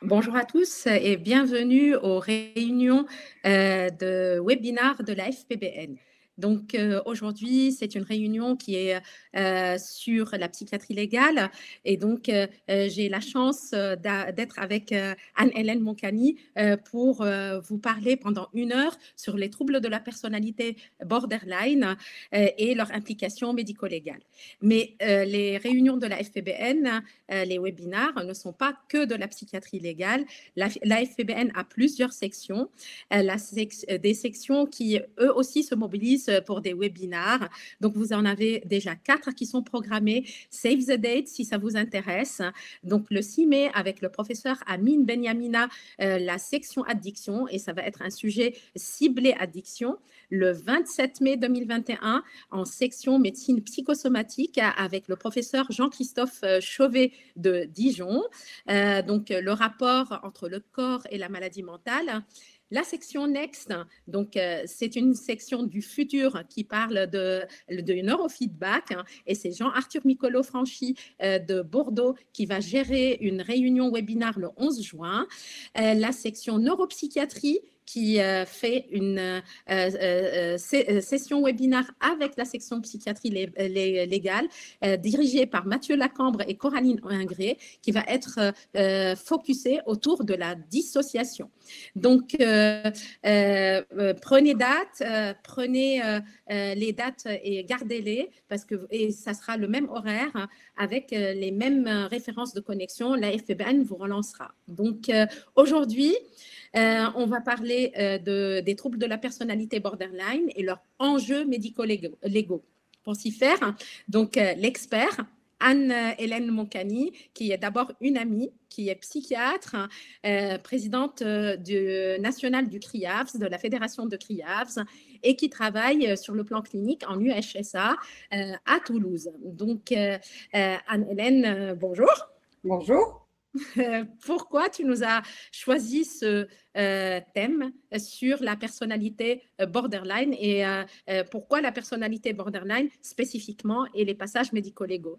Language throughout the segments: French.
Bonjour à tous et bienvenue aux réunions de webinaire de la FPBN. Donc aujourd'hui, c'est une réunion qui est sur la psychiatrie légale et donc j'ai la chance d'être avec Anne-Hélène Moncani pour vous parler pendant 1 heure sur les troubles de la personnalité borderline et leur implication médico-légale. Mais les réunions de la FPBN, les webinaires ne sont pas que de la psychiatrie légale. La FPBN a plusieurs sections, des sections qui, eux aussi, se mobilisent pour des webinaires. Donc, vous en avez déjà 4 qui sont programmés. Save the date si ça vous intéresse. Donc, le 6 mai, avec le professeur Amine Benyamina, la section addiction, et ça va être un sujet ciblé addiction. Le 27 mai 2021, en section médecine psychosomatique, avec le professeur Jean-Christophe Chauvet de Dijon. Donc, le rapport entre le corps et la maladie mentale. La section Next, donc c'est une section du futur qui parle de neurofeedback et c'est Jean-Arthur Nicolo-Franchi de Bordeaux qui va gérer une réunion webinaire le 11 juin. La section neuropsychiatrie qui fait une session webinaire avec la section psychiatrie légale, dirigée par Mathieu Lacambre et Coraline Ingré, qui va être focusée autour de la dissociation. Donc, prenez les dates et gardez-les, parce que et ça sera le même horaire avec les mêmes références de connexion. La FPBN vous relancera. Donc, aujourd'hui, on va parler des troubles de la personnalité borderline et leurs enjeux médico-légaux. Pour s'y faire, donc l'expert Anne-Hélène Moncani, qui est d'abord une amie, qui est psychiatre, présidente nationale du CRIAVS, de la Fédération de CRIAVS, et qui travaille sur le plan clinique en UHSA à Toulouse. Donc, Anne-Hélène, bonjour. Bonjour. Pourquoi tu nous as choisi ce thème sur la personnalité borderline et pourquoi la personnalité borderline spécifiquement et les passages médico-légaux?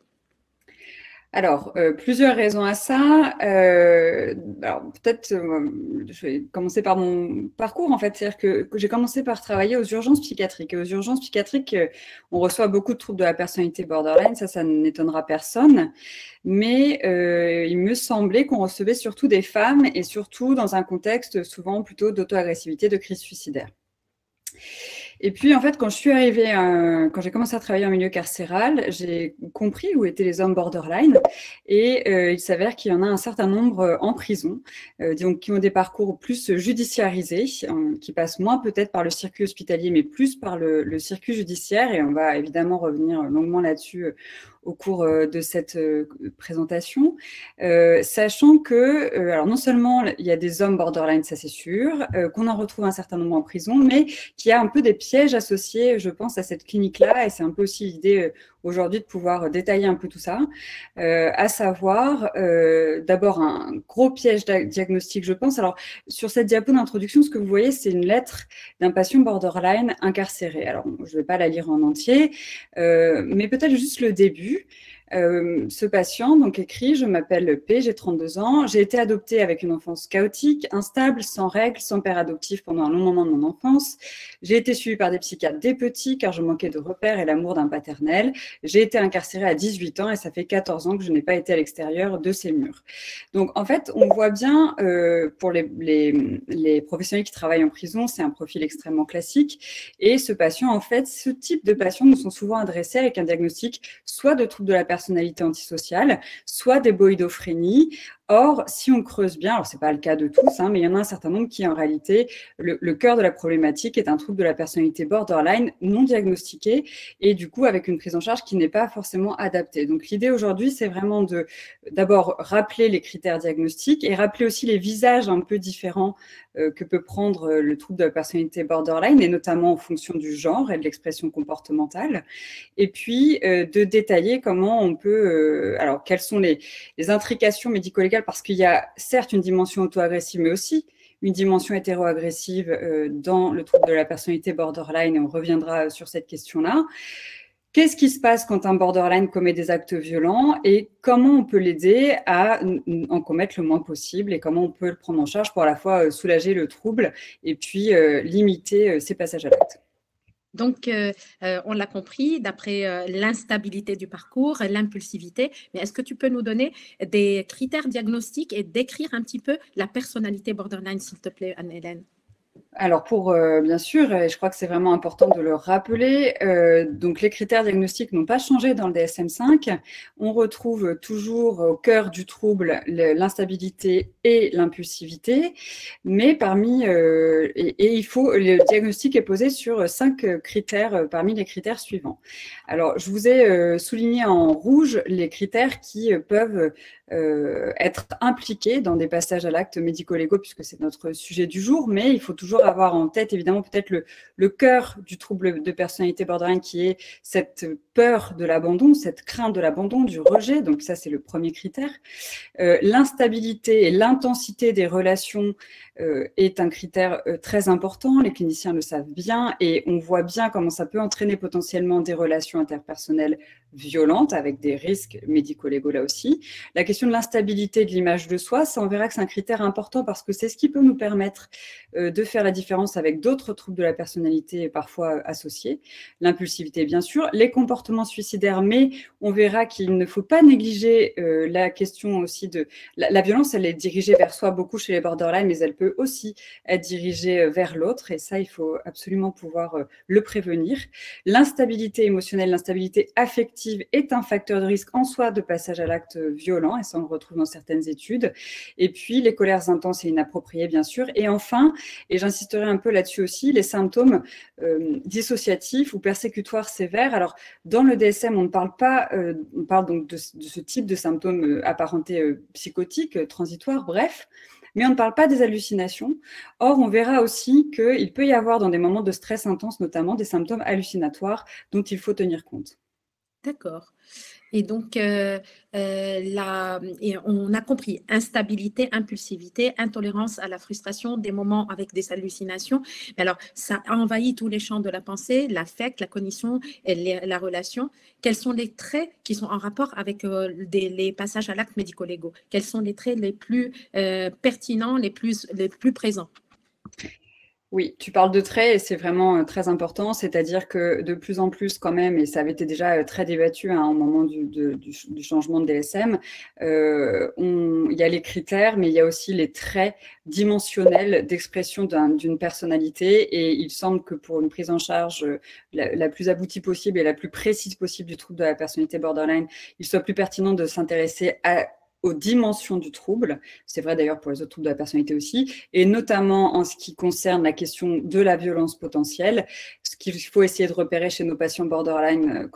Alors, plusieurs raisons à ça. Alors, peut-être, je vais commencer par mon parcours, en fait. C'est-à-dire que j'ai commencé par travailler aux urgences psychiatriques. Et aux urgences psychiatriques, on reçoit beaucoup de troubles de la personnalité borderline. Ça n'étonnera personne. Mais il me semblait qu'on recevait surtout des femmes et surtout dans un contexte souvent plutôt d'auto-agressivité, de crise suicidaire. Et puis, en fait, quand j'ai commencé à travailler en milieu carcéral, j'ai compris où étaient les hommes borderline. Et il s'avère qu'il y en a un certain nombre en prison, donc qui ont des parcours plus judiciarisés, qui passent moins peut-être par le circuit hospitalier, mais plus par le circuit judiciaire. Et on va évidemment revenir longuement là-dessus au cours de cette présentation, sachant que, alors non seulement il y a des hommes borderline, ça c'est sûr, qu'on en retrouve un certain nombre en prison, mais qu'il y a un peu des pièges associés, je pense, à cette clinique-là, et c'est un peu aussi l'idée aujourd'hui de pouvoir détailler un peu tout ça, à savoir d'abord un gros piège diagnostique, je pense. Alors, sur cette diapo d'introduction, ce que vous voyez, c'est une lettre d'un patient borderline incarcéré. Alors, je ne vais pas la lire en entier, mais peut-être juste le début. Ce patient donc écrit: je m'appelle P, j'ai 32 ans, j'ai été adopté avec une enfance chaotique, instable, sans règles, sans père adoptif pendant un long moment de mon enfance. J'ai été suivi par des psychiatres dès petit car je manquais de repères et l'amour d'un paternel. J'ai été incarcéré à 18 ans et ça fait 14 ans que je n'ai pas été à l'extérieur de ces murs. Donc en fait, on voit bien pour les professionnels qui travaillent en prison, c'est un profil extrêmement classique. Et ce patient, en fait, ce type de patients nous sont souvent adressés avec un diagnostic soit de trouble de la personnalité antisociale, soit d'éboïdophrénie. Or, si on creuse bien, alors ce n'est pas le cas de tous, mais il y en a un certain nombre qui, en réalité, le cœur de la problématique est un trouble de la personnalité borderline non diagnostiqué et du coup avec une prise en charge qui n'est pas forcément adaptée. Donc l'idée aujourd'hui, c'est vraiment d'abord rappeler les critères diagnostiques et rappeler aussi les visages un peu différents que peut prendre le trouble de la personnalité borderline, et notamment en fonction du genre et de l'expression comportementale. Et puis, de détailler comment on peut... alors, quelles sont les intrications médico-légales, parce qu'il y a certes une dimension auto-agressive, mais aussi une dimension hétéro-agressive dans le trouble de la personnalité borderline, et on reviendra sur cette question-là. Qu'est-ce qui se passe quand un borderline commet des actes violents et comment on peut l'aider à en commettre le moins possible et comment on peut le prendre en charge pour à la fois soulager le trouble et puis limiter ses passages à l'acte. Donc, on l'a compris, d'après l'instabilité du parcours, l'impulsivité, mais est-ce que tu peux nous donner des critères diagnostiques et décrire un petit peu la personnalité borderline, s'il te plaît, Anne-Hélène? Alors bien sûr, et je crois que c'est vraiment important de le rappeler, donc les critères diagnostiques n'ont pas changé dans le DSM-5. On retrouve toujours au cœur du trouble l'instabilité et l'impulsivité, mais le diagnostic est posé sur 5 critères parmi les critères suivants. Alors, je vous ai souligné en rouge les critères qui peuvent être impliqués dans des passages à l'acte médico-légaux, puisque c'est notre sujet du jour, mais il faut toujours avoir en tête, évidemment, peut-être le cœur du trouble de personnalité borderline, qui est cette peur de l'abandon, cette crainte de l'abandon, du rejet. Donc ça, c'est le premier critère. L'instabilité et l'intensité des relations est un critère très important. Les cliniciens le savent bien et on voit bien comment ça peut entraîner potentiellement des relations interpersonnelles violentes avec des risques médico-légaux là aussi. La question de l'instabilité de l'image de soi, ça, on verra que c'est un critère important parce que c'est ce qui peut nous permettre de faire la différence avec d'autres troubles de la personnalité parfois associés. L'impulsivité, bien sûr. Les comportements suicidaires, mais on verra qu'il ne faut pas négliger la question aussi de... La violence, elle est dirigée vers soi beaucoup chez les borderline, mais elle peut aussi être dirigée vers l'autre. Et ça, il faut absolument pouvoir le prévenir. L'instabilité émotionnelle, l'instabilité affective est un facteur de risque en soi de passage à l'acte violent. Et ça, on le retrouve dans certaines études. Et puis, les colères intenses et inappropriées, bien sûr. Et enfin, et j'insisterai un peu là-dessus aussi, les symptômes dissociatifs ou persécutoires sévères. Alors, dans le DSM, on ne parle pas, on parle donc de ce type de symptômes apparentés psychotiques, transitoires, bref, mais on ne parle pas des hallucinations. Or, on verra aussi qu'il peut y avoir dans des moments de stress intense, notamment, des symptômes hallucinatoires dont il faut tenir compte. D'accord. Et donc, et on a compris instabilité, impulsivité, intolérance à la frustration, des moments avec des hallucinations. Mais alors, ça envahit tous les champs de la pensée, l'affect, la cognition et la relation. Quels sont les traits qui sont en rapport avec les passages à l'acte médico-légaux? Quels sont les traits les plus pertinents, les plus présents? Oui, tu parles de traits et c'est vraiment très important, c'est-à-dire que de plus en plus quand même, et ça avait été déjà très débattu au moment du changement de DSM, il y a les critères, mais il y a aussi les traits dimensionnels d'expression d'une personnalité et il semble que pour une prise en charge la plus aboutie possible et la plus précise possible du trouble de la personnalité borderline, il soit plus pertinent de s'intéresser aux dimensions du trouble. C'est vrai d'ailleurs pour les autres troubles de la personnalité aussi, et notamment en ce qui concerne la question de la violence potentielle. Ce qu'il faut essayer de repérer chez nos patients borderline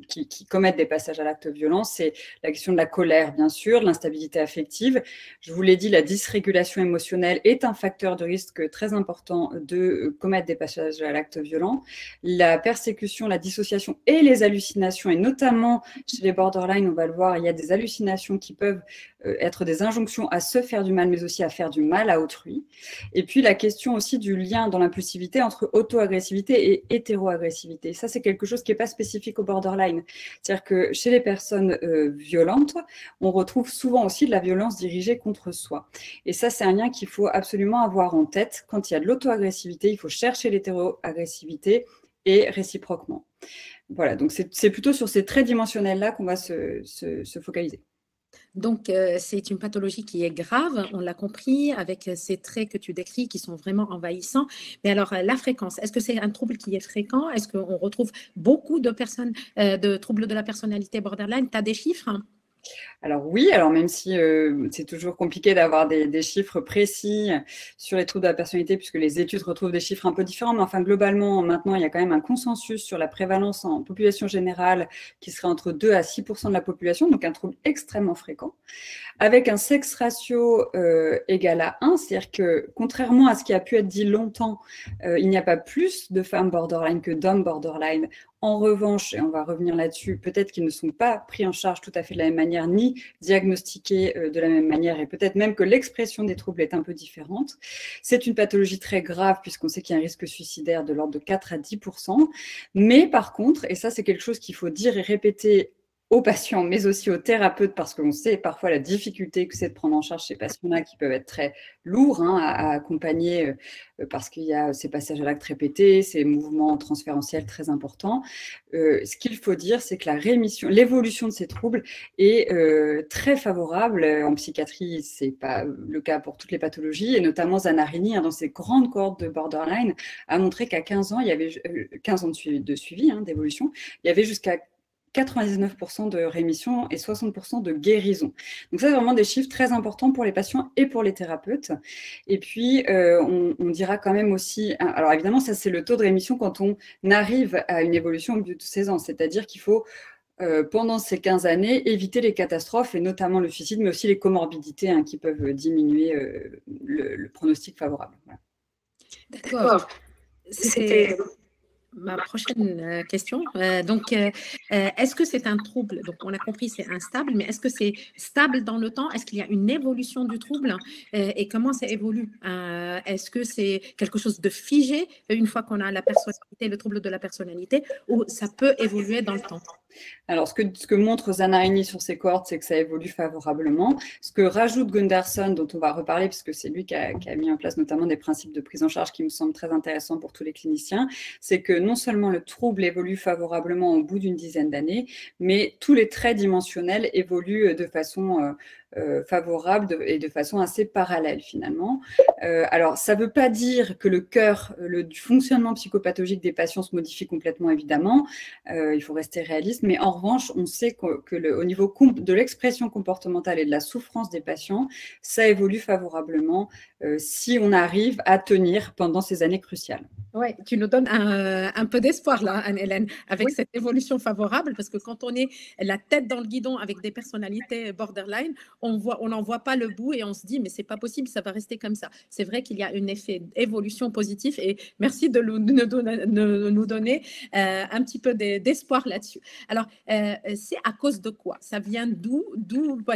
qui commettent des passages à l'acte violent, c'est la question de la colère, bien sûr, l'instabilité affective. Je vous l'ai dit, la dysrégulation émotionnelle est un facteur de risque très important de commettre des passages à l'acte violent. La persécution, la dissociation et les hallucinations, et notamment chez les borderline, on va le voir, il y a des hallucinations qui peuvent être des injonctions à se faire du mal, mais aussi à faire du mal à autrui. Et puis la question aussi du lien dans l'impulsivité entre auto-agressivité et hétéro-agressivité. Ça, c'est quelque chose qui n'est pas spécifique au borderline. C'est-à-dire que chez les personnes violentes, on retrouve souvent aussi de la violence dirigée contre soi. Et ça, c'est un lien qu'il faut absolument avoir en tête. Quand il y a de l'auto-agressivité, il faut chercher l'hétéro-agressivité et réciproquement. Voilà, donc c'est plutôt sur ces traits dimensionnels-là qu'on va se focaliser. Donc, c'est une pathologie qui est grave, on l'a compris, avec ces traits que tu décris qui sont vraiment envahissants. Mais alors, la fréquence, est-ce que c'est un trouble qui est fréquent? Est-ce qu'on retrouve beaucoup de personnes de troubles de la personnalité borderline? Tu as des chiffres? Alors oui, alors même si c'est toujours compliqué d'avoir des chiffres précis sur les troubles de la personnalité, puisque les études retrouvent des chiffres un peu différents, mais enfin globalement, maintenant, il y a quand même un consensus sur la prévalence en population générale qui serait entre 2 à 6% de la population, donc un trouble extrêmement fréquent, avec un sexe ratio égal à 1, c'est-à-dire que contrairement à ce qui a pu être dit longtemps, il n'y a pas plus de femmes borderline que d'hommes borderline En revanche, et on va revenir là-dessus, peut-être qu'ils ne sont pas pris en charge tout à fait de la même manière, ni diagnostiqués de la même manière, et peut-être même que l'expression des troubles est un peu différente. C'est une pathologie très grave, puisqu'on sait qu'il y a un risque suicidaire de l'ordre de 4 à 10%. Mais par contre, et ça c'est quelque chose qu'il faut dire et répéter aux patients, mais aussi aux thérapeutes, parce qu'on sait parfois la difficulté que c'est de prendre en charge ces patients-là qui peuvent être très lourds à accompagner parce qu'il y a ces passages à l'acte répétés, ces mouvements transférentiels très importants. Ce qu'il faut dire, c'est que la rémission, l'évolution de ces troubles est très favorable. En psychiatrie, c'est pas le cas pour toutes les pathologies, et notamment Zanarini, dans ses grandes cohortes de borderline, a montré qu'à 15 ans, il y avait 15 ans de suivi, d'évolution, il y avait jusqu'à 99% de rémission et 60% de guérison. Donc ça, c'est vraiment des chiffres très importants pour les patients et pour les thérapeutes. Et puis, on dira quand même aussi... Alors évidemment, ça, c'est le taux de rémission quand on arrive à une évolution au bout de 16 ans. C'est-à-dire qu'il faut, pendant ces 15 années, éviter les catastrophes, et notamment le suicide, mais aussi les comorbidités qui peuvent diminuer le pronostic favorable. Voilà. D'accord. C'était ma prochaine question. Est-ce que c'est un trouble? Donc, on a compris, c'est instable, mais est-ce que c'est stable dans le temps? Est-ce qu'il y a une évolution du trouble? Et comment ça évolue? Est-ce que c'est quelque chose de figé une fois qu'on a la personnalité, le trouble de la personnalité, ou ça peut évoluer dans le temps? Alors, ce que montre Zanarini sur ses cohortes, c'est que ça évolue favorablement. Ce que rajoute Gunderson, dont on va reparler, puisque c'est lui qui a mis en place notamment des principes de prise en charge qui me semblent très intéressants pour tous les cliniciens, c'est que non seulement le trouble évolue favorablement au bout d'une dizaine d'années, mais tous les traits dimensionnels évoluent de façon favorable et de façon assez parallèle finalement. Alors, ça ne veut pas dire que le cœur, du fonctionnement psychopathologique des patients se modifie complètement, évidemment. Il faut rester réaliste, mais en revanche, on sait au niveau de l'expression comportementale et de la souffrance des patients, ça évolue favorablement si on arrive à tenir pendant ces années cruciales. Oui, tu nous donnes un peu d'espoir là, Anne-Hélène, avec cette évolution favorable, parce que quand on est la tête dans le guidon avec des personnalités borderline, on n'en voit pas le bout et on se dit, mais c'est pas possible, ça va rester comme ça. C'est vrai qu'il y a un effet d'évolution positif, et merci de nous donner un petit peu d'espoir là-dessus. Alors, c'est à cause de quoi? Ça vient d'où?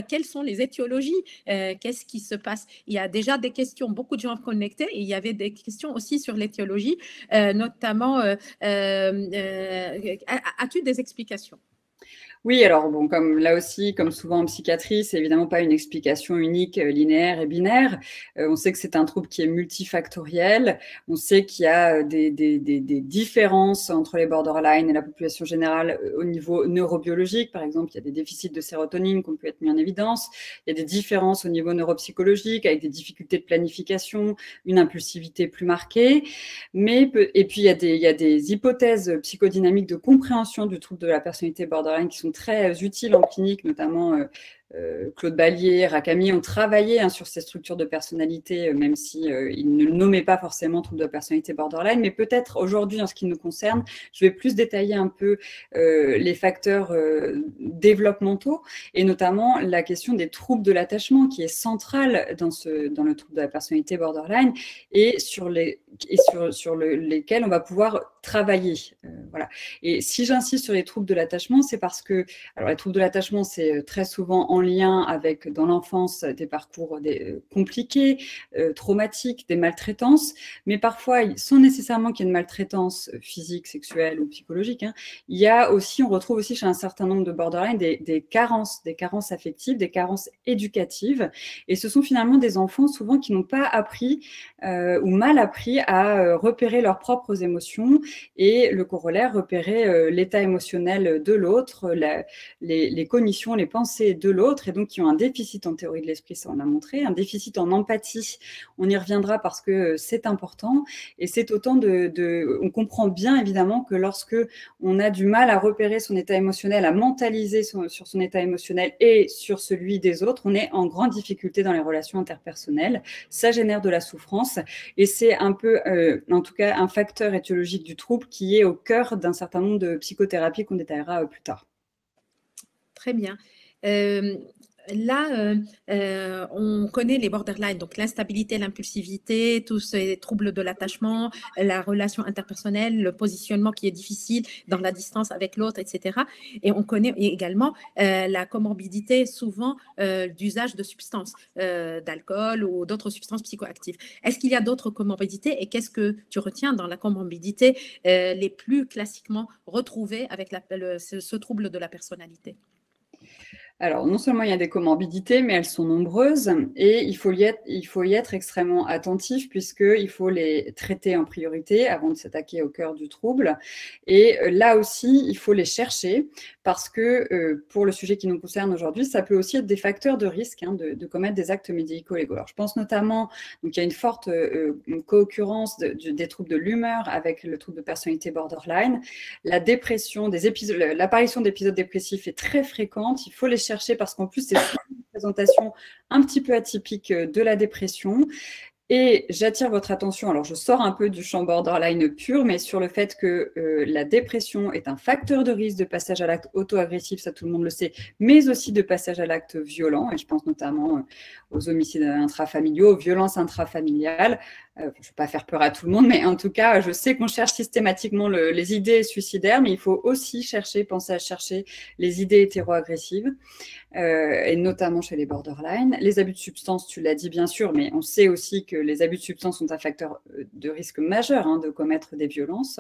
Quelles sont les étiologies? Qu'est-ce qui se passe? Il y a déjà des questions, beaucoup de gens connectés, et il y avait des questions aussi sur l'étiologie. Notamment, as-tu des explications? Oui, alors bon, comme là aussi, comme souvent en psychiatrie, c'est évidemment pas une explication unique, linéaire et binaire. On sait que c'est un trouble qui est multifactoriel. On sait qu'il y a des différences entre les borderline et la population générale au niveau neurobiologique. Par exemple, il y a des déficits de sérotonine qui ont pu être mis en évidence. Il y a des différences au niveau neuropsychologique avec des difficultés de planification, une impulsivité plus marquée. Et puis, il y a des hypothèses psychodynamiques de compréhension du trouble de la personnalité borderline qui sont très utiles en clinique, notamment Claude Ballier, Rakami ont travaillé sur ces structures de personnalité, même si ils ne le nommaient pas forcément trouble de personnalité borderline. Mais peut-être aujourd'hui, en ce qui nous concerne, je vais plus détailler un peu les facteurs développementaux, et notamment la question des troubles de l'attachement, qui est centrale dans le trouble de la personnalité borderline, et sur lesquels on va pouvoir travailler. Voilà. Et si j'insiste sur les troubles de l'attachement, c'est parce que, alors les troubles de l'attachement, c'est très souvent en lien avec, dans l'enfance, des parcours compliqués, traumatiques, des maltraitances, mais parfois, sans nécessairement qu'il y ait une maltraitance physique, sexuelle ou psychologique, il y a aussi, on retrouve aussi chez un certain nombre de borderline des carences affectives, des carences éducatives, et ce sont finalement des enfants souvent qui n'ont pas appris ou mal appris à repérer leurs propres émotions, et le corollaire, repérer l'état émotionnel de l'autre, les cognitions, les pensées de l'autre, et donc qui ont un déficit en théorie de l'esprit, ça on l'a montré, un déficit en empathie, on y reviendra parce que c'est important, et c'est autant on comprend bien évidemment que lorsque on a du mal à repérer son état émotionnel, à mentaliser sur son état émotionnel et sur celui des autres, on est en grande difficulté dans les relations interpersonnelles, ça génère de la souffrance, et c'est un peu, en tout cas, un facteur étiologique du trouble qui est au cœur d'un certain nombre de psychothérapies qu'on détaillera plus tard. Très bien. Là, on connaît les borderlines, donc l'instabilité, l'impulsivité, tous ces troubles de l'attachement, la relation interpersonnelle, le positionnement qui est difficile dans la distance avec l'autre, etc. Et on connaît également la comorbidité souvent d'usage de substances, d'alcool ou d'autres substances psychoactives. Est-ce qu'il y a d'autres comorbidités et qu'est-ce que tu retiens dans la comorbidité les plus classiquement retrouvées avec ce trouble de la personnalité? Alors, non seulement il y a des comorbidités, mais elles sont nombreuses et il faut y être extrêmement attentif puisqu'il faut les traiter en priorité avant de s'attaquer au cœur du trouble. Et là aussi, il faut les chercher parce que pour le sujet qui nous concerne aujourd'hui, ça peut aussi être des facteurs de risque de commettre des actes médico-légaux. Alors, je pense notamment, donc il y a une forte co-occurrence des troubles de l'humeur avec le trouble de personnalité borderline. La dépression, l'apparition d'épisodes dépressifs est très fréquente. Il faut les chercher parce qu'en plus, c'est une présentation un petit peu atypique de la dépression. Et j'attire votre attention, alors je sors un peu du champ borderline pur, mais sur le fait que la dépression est un facteur de risque de passage à l'acte auto-agressif, ça tout le monde le sait, mais aussi de passage à l'acte violent, et je pense notamment aux homicides intrafamiliaux, aux violences intrafamiliales. Je ne vais pas faire peur à tout le monde, mais en tout cas, je sais qu'on cherche systématiquement les idées suicidaires, mais il faut aussi penser à chercher les idées hétéro-agressives, et notamment chez les borderline. Les abus de substances, tu l'as dit bien sûr, mais on sait aussi que les abus de substances sont un facteur de risque majeur de commettre des violences.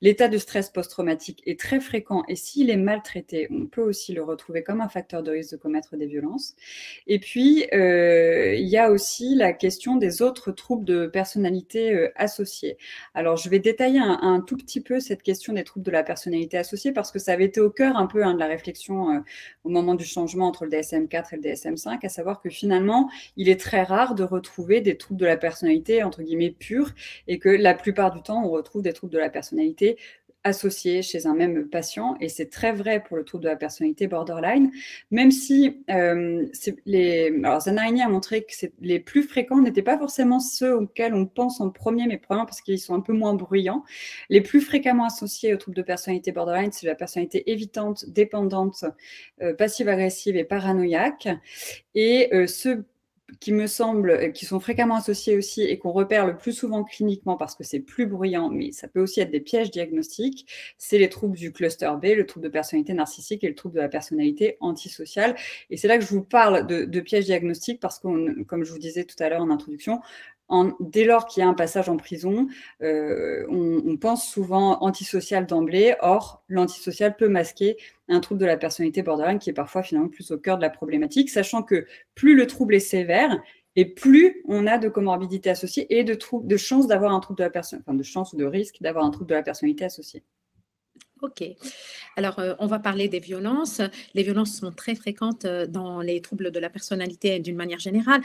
L'état de stress post-traumatique est très fréquent et s'il est maltraité, on peut aussi le retrouver comme un facteur de risque de commettre des violences. Et puis, il y a aussi la question des autres troubles de personnalité associés. Alors, je vais détailler un tout petit peu cette question des troubles de la personnalité associée parce que ça avait été au cœur un peu de la réflexion au moment du changement entre le DSM-4 et le DSM-5, à savoir que finalement, il est très rare de retrouver des troubles de la personnalité, entre guillemets, purs, et que la plupart du temps, on retrouve des troubles de la personnalité associés chez un même patient, et c'est très vrai pour le trouble de la personnalité borderline, même si alors Zanarini a montré que les plus fréquents n'étaient pas forcément ceux auxquels on pense en premier, mais probablement parce qu'ils sont un peu moins bruyants. Les plus fréquemment associés au trouble de personnalité borderline, c'est la personnalité évitante, dépendante, passive-agressive et paranoïaque, et ceux qui me semblent, qui sont fréquemment associés aussi et qu'on repère le plus souvent cliniquement parce que c'est plus bruyant, mais ça peut aussi être des pièges diagnostiques, c'est les troubles du cluster B, le trouble de personnalité narcissique et le trouble de la personnalité antisociale. Et c'est là que je vous parle de pièges diagnostiques parce que, comme je vous disais tout à l'heure en introduction, dès lors qu'il y a un passage en prison, on pense souvent antisocial d'emblée. Or, l'antisocial peut masquer un trouble de la personnalité borderline qui est parfois finalement plus au cœur de la problématique, sachant que plus le trouble est sévère et plus on a de comorbidités associées et de chances d'avoir un trouble de la personnalité, enfin de chances ou de risque d'avoir un trouble de la personnalité associé. Ok. Alors, on va parler des violences. Les violences sont très fréquentes dans les troubles de la personnalité d'une manière générale.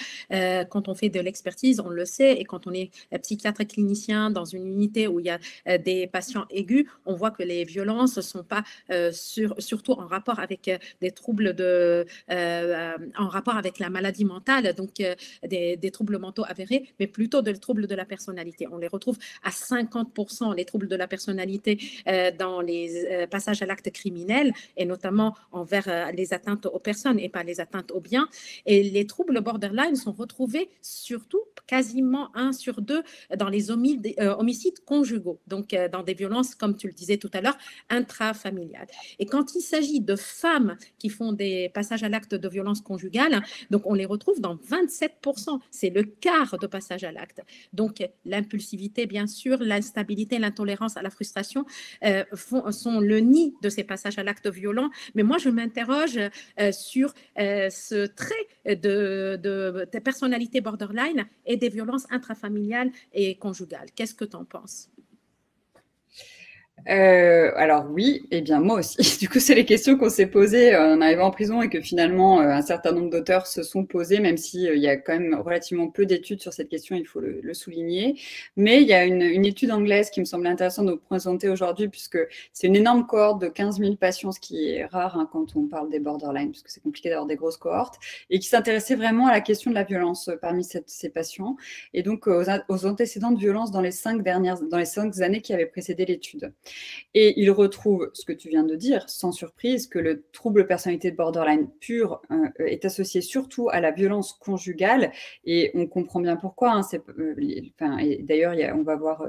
Quand on fait de l'expertise, on le sait, et quand on est psychiatre et clinicien dans une unité où il y a des patients aigus, on voit que les violences ne sont pas surtout en rapport avec des troubles en rapport avec la maladie mentale, donc des troubles mentaux avérés, mais plutôt des troubles de la personnalité. On les retrouve à 50%, les troubles de la personnalité, dans les passages à l'acte criminel, et notamment envers les atteintes aux personnes et pas les atteintes aux biens. Et les troubles borderline sont retrouvés surtout quasiment 1 sur 2 dans les homicides conjugaux, donc dans des violences, comme tu le disais tout à l'heure, intrafamiliales. Et quand il s'agit de femmes qui font des passages à l'acte de violence conjugale, donc on les retrouve dans 27%. C'est le quart de passage à l'acte. Donc l'impulsivité, bien sûr, l'instabilité, l'intolérance à la frustration sont le nid de ces passages à l'acte violent. Mais moi, je m'interroge sur ce trait de personnalité borderline et des violences intrafamiliales et conjugales. Qu'est-ce que tu en penses ? Alors oui, et bien moi aussi. Du coup, c'est les questions qu'on s'est posées en arrivant en prison et que finalement un certain nombre d'auteurs se sont posées, même si il y a quand même relativement peu d'études sur cette question, il faut le souligner. Mais il y a une étude anglaise qui me semble intéressante de vous présenter aujourd'hui, puisque c'est une énorme cohorte de 15 000 patients, ce qui est rare quand on parle des borderline, parce que c'est compliqué d'avoir des grosses cohortes, et qui s'intéressait vraiment à la question de la violence parmi ces patients, et donc aux antécédents de violence dans les 5 années qui avaient précédé l'étude. Et il retrouve ce que tu viens de dire, sans surprise, que le trouble personnalité de borderline pur est associé surtout à la violence conjugale. Et on comprend bien pourquoi. Hein, et d'ailleurs, on va voir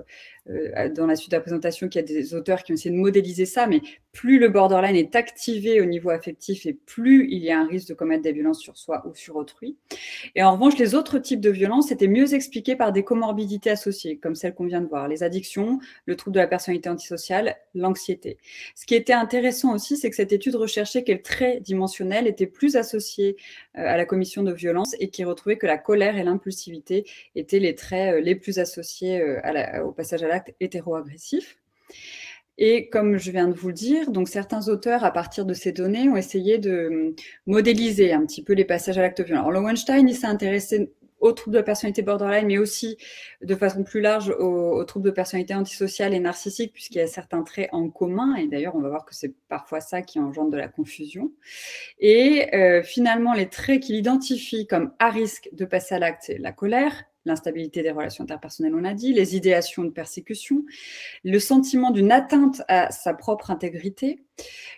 dans la suite de la présentation qu'il y a des auteurs qui ont essayé de modéliser ça, mais plus le borderline est activé au niveau affectif et plus il y a un risque de commettre des violences sur soi ou sur autrui. Et en revanche, les autres types de violences étaient mieux expliqués par des comorbidités associées, comme celles qu'on vient de voir, les addictions, le trouble de la personnalité antisociale, l'anxiété. Ce qui était intéressant aussi, c'est que cette étude recherchait quels traits dimensionnels étaient plus associés à la commission de violence et qui retrouvait que la colère et l'impulsivité étaient les traits les plus associés au passage à l'acte hétéroagressif. Et comme je viens de vous le dire, donc certains auteurs, à partir de ces données, ont essayé de modéliser un petit peu les passages à l'acte violent. Alors, Lowenstein, il s'est intéressé aux troubles de personnalité borderline, mais aussi de façon plus large aux troubles de personnalité antisociale et narcissique, puisqu'il y a certains traits en commun. Et d'ailleurs, on va voir que c'est parfois ça qui engendre de la confusion. Et finalement, les traits qu'il identifie comme à risque de passer à l'acte, c'est la colère, l'instabilité des relations interpersonnelles, on a dit, les idéations de persécution, le sentiment d'une atteinte à sa propre intégrité,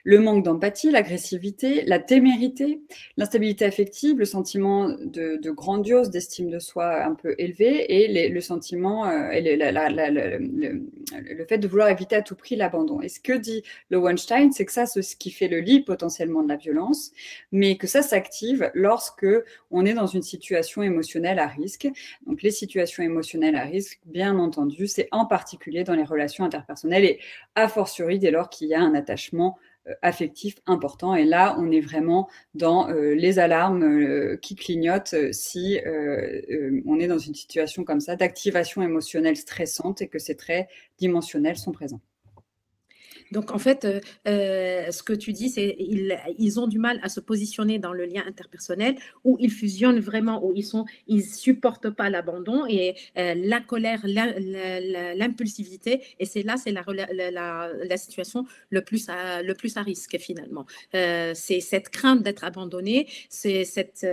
le manque d'empathie, l'agressivité, la témérité, l'instabilité affective, le sentiment de grandiose, d'estime de soi un peu élevé et le sentiment, le fait de vouloir éviter à tout prix l'abandon. Et ce que dit Lowenstein, c'est que ça, c'est ce qui fait le lit potentiellement de la violence, mais que ça s'active lorsque on est dans une situation émotionnelle à risque. Donc les situations émotionnelles à risque, bien entendu, c'est en particulier dans les relations interpersonnelles et a fortiori dès lors qu'il y a un attachement affectif important. Et là, on est vraiment dans les alarmes qui clignotent si on est dans une situation comme ça d'activation émotionnelle stressante et que ces traits dimensionnels sont présents. Donc, en fait, ce que tu dis, c'est ils ont du mal à se positionner dans le lien interpersonnel où ils fusionnent vraiment, où ils supportent pas l'abandon et la colère, l'impulsivité. Et c'est la situation le plus à risque finalement. C'est cette crainte d'être abandonné, c'est cette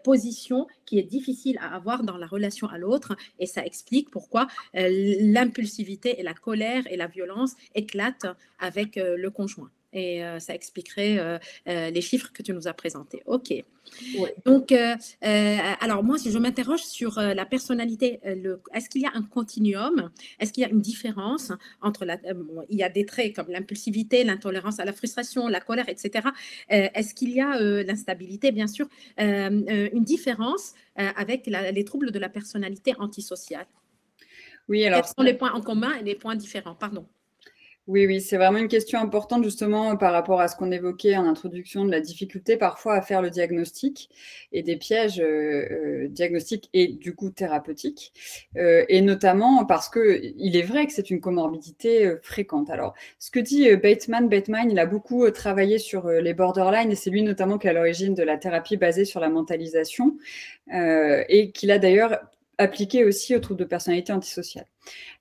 position qui est difficile à avoir dans la relation à l'autre. Et ça explique pourquoi l'impulsivité et la colère et la violence éclatent avec le conjoint. Et ça expliquerait les chiffres que tu nous as présentés. OK. Ouais. Donc, alors moi, si je m'interroge sur la personnalité, est-ce qu'il y a un continuum? Est-ce qu'il y a une différence entre il y a des traits comme l'impulsivité, l'intolérance à la frustration, la colère, etc. Est-ce qu'il y a l'instabilité, bien sûr, une différence avec les troubles de la personnalité antisociale? Oui, alors... Quels sont les points en commun et les points différents? Pardon. Oui, c'est vraiment une question importante justement par rapport à ce qu'on évoquait en introduction de la difficulté parfois à faire le diagnostic et des pièges diagnostiques et du coup thérapeutiques et notamment parce que il est vrai que c'est une comorbidité fréquente. Alors, ce que dit Bateman, il a beaucoup travaillé sur les borderline et c'est lui notamment qui est à l'origine de la thérapie basée sur la mentalisation et qu'il a d'ailleurs appliqué aussi aux troubles de personnalité antisociale.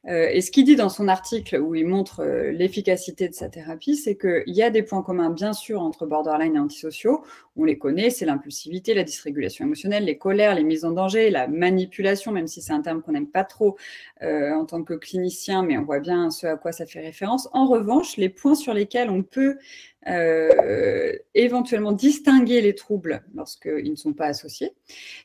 Et ce qu'il dit dans son article où il montre l'efficacité de sa thérapie, c'est qu'il y a des points communs bien sûr entre borderline et antisociaux. On les connaît, c'est l'impulsivité, la dysrégulation émotionnelle, les colères, les mises en danger, la manipulation, même si c'est un terme qu'on n'aime pas trop en tant que clinicien, mais on voit bien ce à quoi ça fait référence. En revanche, les points sur lesquels on peut éventuellement distinguer les troubles lorsqu'ils ne sont pas associés,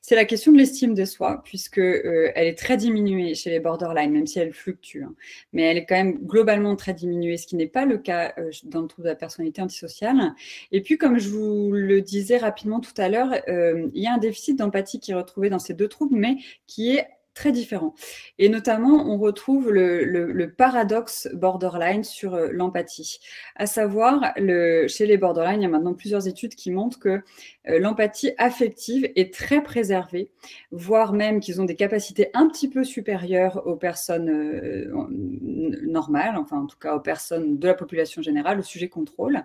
c'est la question de l'estime de soi, puisque elle est très diminuée chez les borderline, même si elle fluctue, hein, mais elle est quand même globalement très diminuée, ce qui n'est pas le cas dans le trouble de la personnalité antisociale. Et puis, comme je vous le disais rapidement tout à l'heure, il y a un déficit d'empathie qui est retrouvé dans ces deux troubles, mais qui est très différent. Et notamment, on retrouve le paradoxe borderline sur l'empathie. À savoir, chez les borderline, il y a maintenant plusieurs études qui montrent que l'empathie affective est très préservée, voire même qu'ils ont des capacités un petit peu supérieures aux personnes normales, enfin en tout cas aux personnes de la population générale, au sujet contrôle.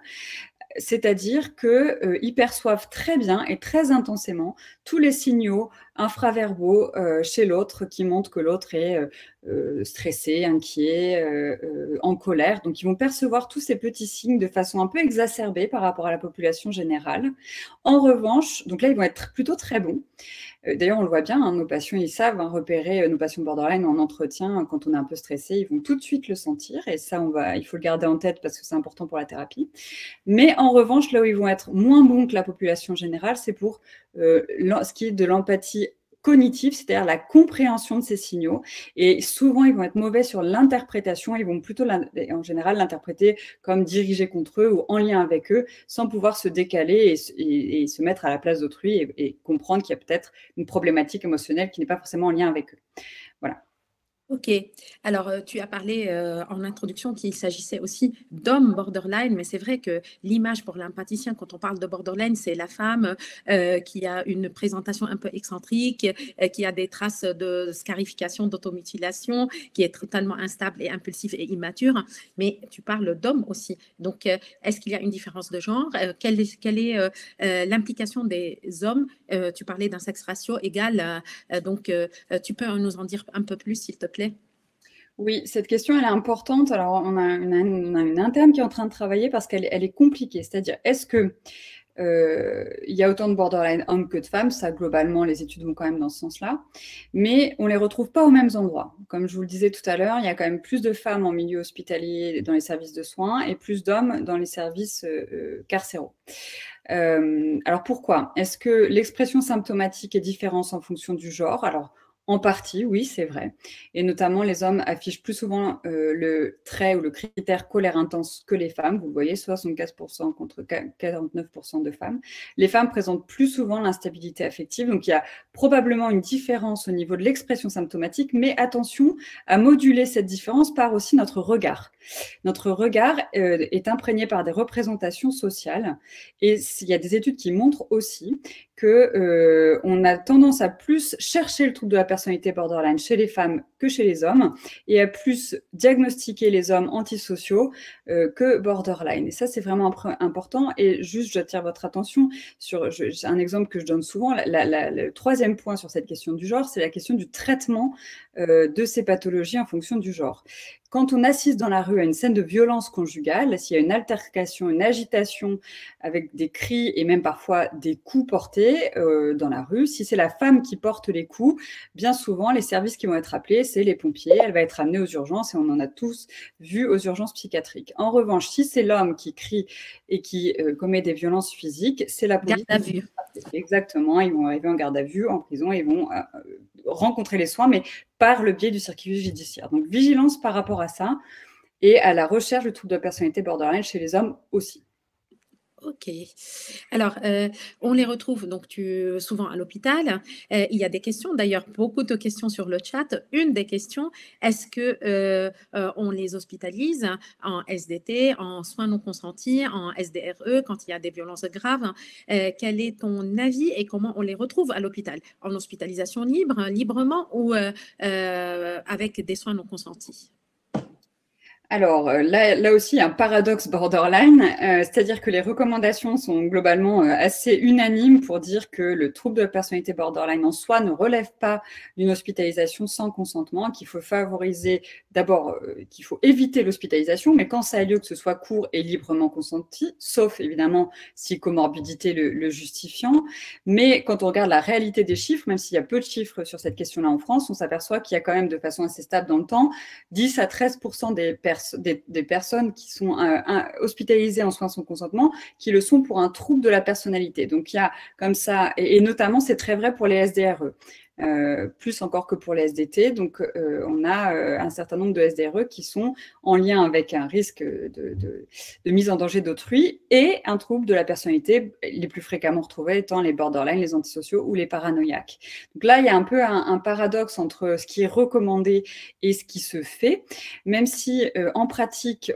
C'est-à-dire qu'ils perçoivent très bien et très intensément tous les signaux infraverbaux chez l'autre qui montrent que l'autre est stressé, inquiet, en colère. Donc, ils vont percevoir tous ces petits signes de façon un peu exacerbée par rapport à la population générale. En revanche, donc là, ils vont être plutôt très bons. D'ailleurs, on le voit bien, hein, nos patients, ils savent repérer nos patients borderline en entretien. Quand on est un peu stressé, ils vont tout de suite le sentir. Et ça, il faut le garder en tête parce que c'est important pour la thérapie. Mais en revanche, là où ils vont être moins bons que la population générale, c'est pour ce qui est de l'empathie cognitive, c'est-à-dire la compréhension de ces signaux. Et souvent, ils vont être mauvais sur l'interprétation. Ils vont plutôt, en général, l'interpréter comme dirigé contre eux ou en lien avec eux, sans pouvoir se décaler et se mettre à la place d'autrui et comprendre qu'il y a peut-être une problématique émotionnelle qui n'est pas forcément en lien avec eux. Voilà. Ok, alors tu as parlé en introduction qu'il s'agissait aussi d'hommes borderline, mais c'est vrai que l'image pour l'empathicien, quand on parle de borderline, c'est la femme qui a une présentation un peu excentrique, qui a des traces de scarification, d'automutilation, qui est totalement instable et impulsive et immature, mais tu parles d'hommes aussi. Donc, est-ce qu'il y a une différence de genre? Quelle est l'implication des hommes? Tu parlais d'un sexe ratio égal, donc tu peux nous en dire un peu plus, s'il te plaît? Oui, cette question, elle est importante. Alors, on a une interne qui est en train de travailler parce qu'elle est compliquée. C'est-à-dire, est-ce que il y a autant de borderline hommes que de femmes? Ça, globalement, les études vont quand même dans ce sens-là. Mais on ne les retrouve pas aux mêmes endroits. Comme je vous le disais tout à l'heure, il y a quand même plus de femmes en milieu hospitalier dans les services de soins et plus d'hommes dans les services carcéraux. Alors, pourquoi? Est-ce que l'expression symptomatique est différente en fonction du genre? Alors, en partie, oui, c'est vrai. Et notamment, les hommes affichent plus souvent le trait ou le critère colère intense que les femmes. Vous le voyez, 75% contre 49% de femmes. Les femmes présentent plus souvent l'instabilité affective. Donc, il y a probablement une différence au niveau de l'expression symptomatique, mais attention à moduler cette différence par aussi notre regard. Notre regard est imprégné par des représentations sociales. Et il y a des études qui montrent aussi que on a tendance à plus chercher le trouble de la personnalité borderline chez les femmes que chez les hommes et à plus diagnostiquer les hommes antisociaux que borderline. Et ça, c'est vraiment important. Et juste, j'attire votre attention sur un exemple que je donne souvent. Le troisième point sur cette question du genre, c'est la question du traitement de ces pathologies en fonction du genre. Quand on assiste dans la rue à une scène de violence conjugale, s'il y a une altercation, une agitation avec des cris et même parfois des coups portés dans la rue, si c'est la femme qui porte les coups, bien souvent, les services qui vont être appelés, c'est les pompiers. Elle va être amenée aux urgences et on en a tous vu aux urgences psychiatriques. En revanche, si c'est l'homme qui crie et qui commet des violences physiques, c'est la police. Garde à vue. Exactement, ils vont arriver en garde à vue, en prison, ils vont rencontrer les soins, mais par le biais du circuit judiciaire. Donc, vigilance par rapport à ça et à la recherche du trouble de personnalité borderline chez les hommes aussi. Ok. Alors, on les retrouve donc souvent à l'hôpital. Il y a des questions, d'ailleurs, beaucoup de questions sur le chat. Une des questions, est-ce que on les hospitalise en SDT, en soins non consentis, en SDRE quand il y a des violences graves? Quel est ton avis et comment on les retrouve à l'hôpital? En hospitalisation librement ou avec des soins non consentis? Alors là aussi, il y a un paradoxe borderline, c'est-à-dire que les recommandations sont globalement assez unanimes pour dire que le trouble de la personnalité borderline en soi ne relève pas d'une hospitalisation sans consentement, qu'il faut favoriser d'abord, qu'il faut éviter l'hospitalisation, mais quand ça a lieu, que ce soit court et librement consenti, sauf évidemment si comorbidité le justifiant. Mais quand on regarde la réalité des chiffres, même s'il y a peu de chiffres sur cette question-là en France, on s'aperçoit qu'il y a quand même de façon assez stable dans le temps 10 à 13% des personnes qui sont hospitalisées en soins sans consentement, qui le sont pour un trouble de la personnalité. Donc, il y a comme ça, et notamment, c'est très vrai pour les SDRE. Plus encore que pour les SDT. Donc, on a un certain nombre de SDRE qui sont en lien avec un risque de mise en danger d'autrui et un trouble de la personnalité, les plus fréquemment retrouvés étant les borderline, les antisociaux ou les paranoïaques. Donc là, il y a un peu un paradoxe entre ce qui est recommandé et ce qui se fait, même si en pratique,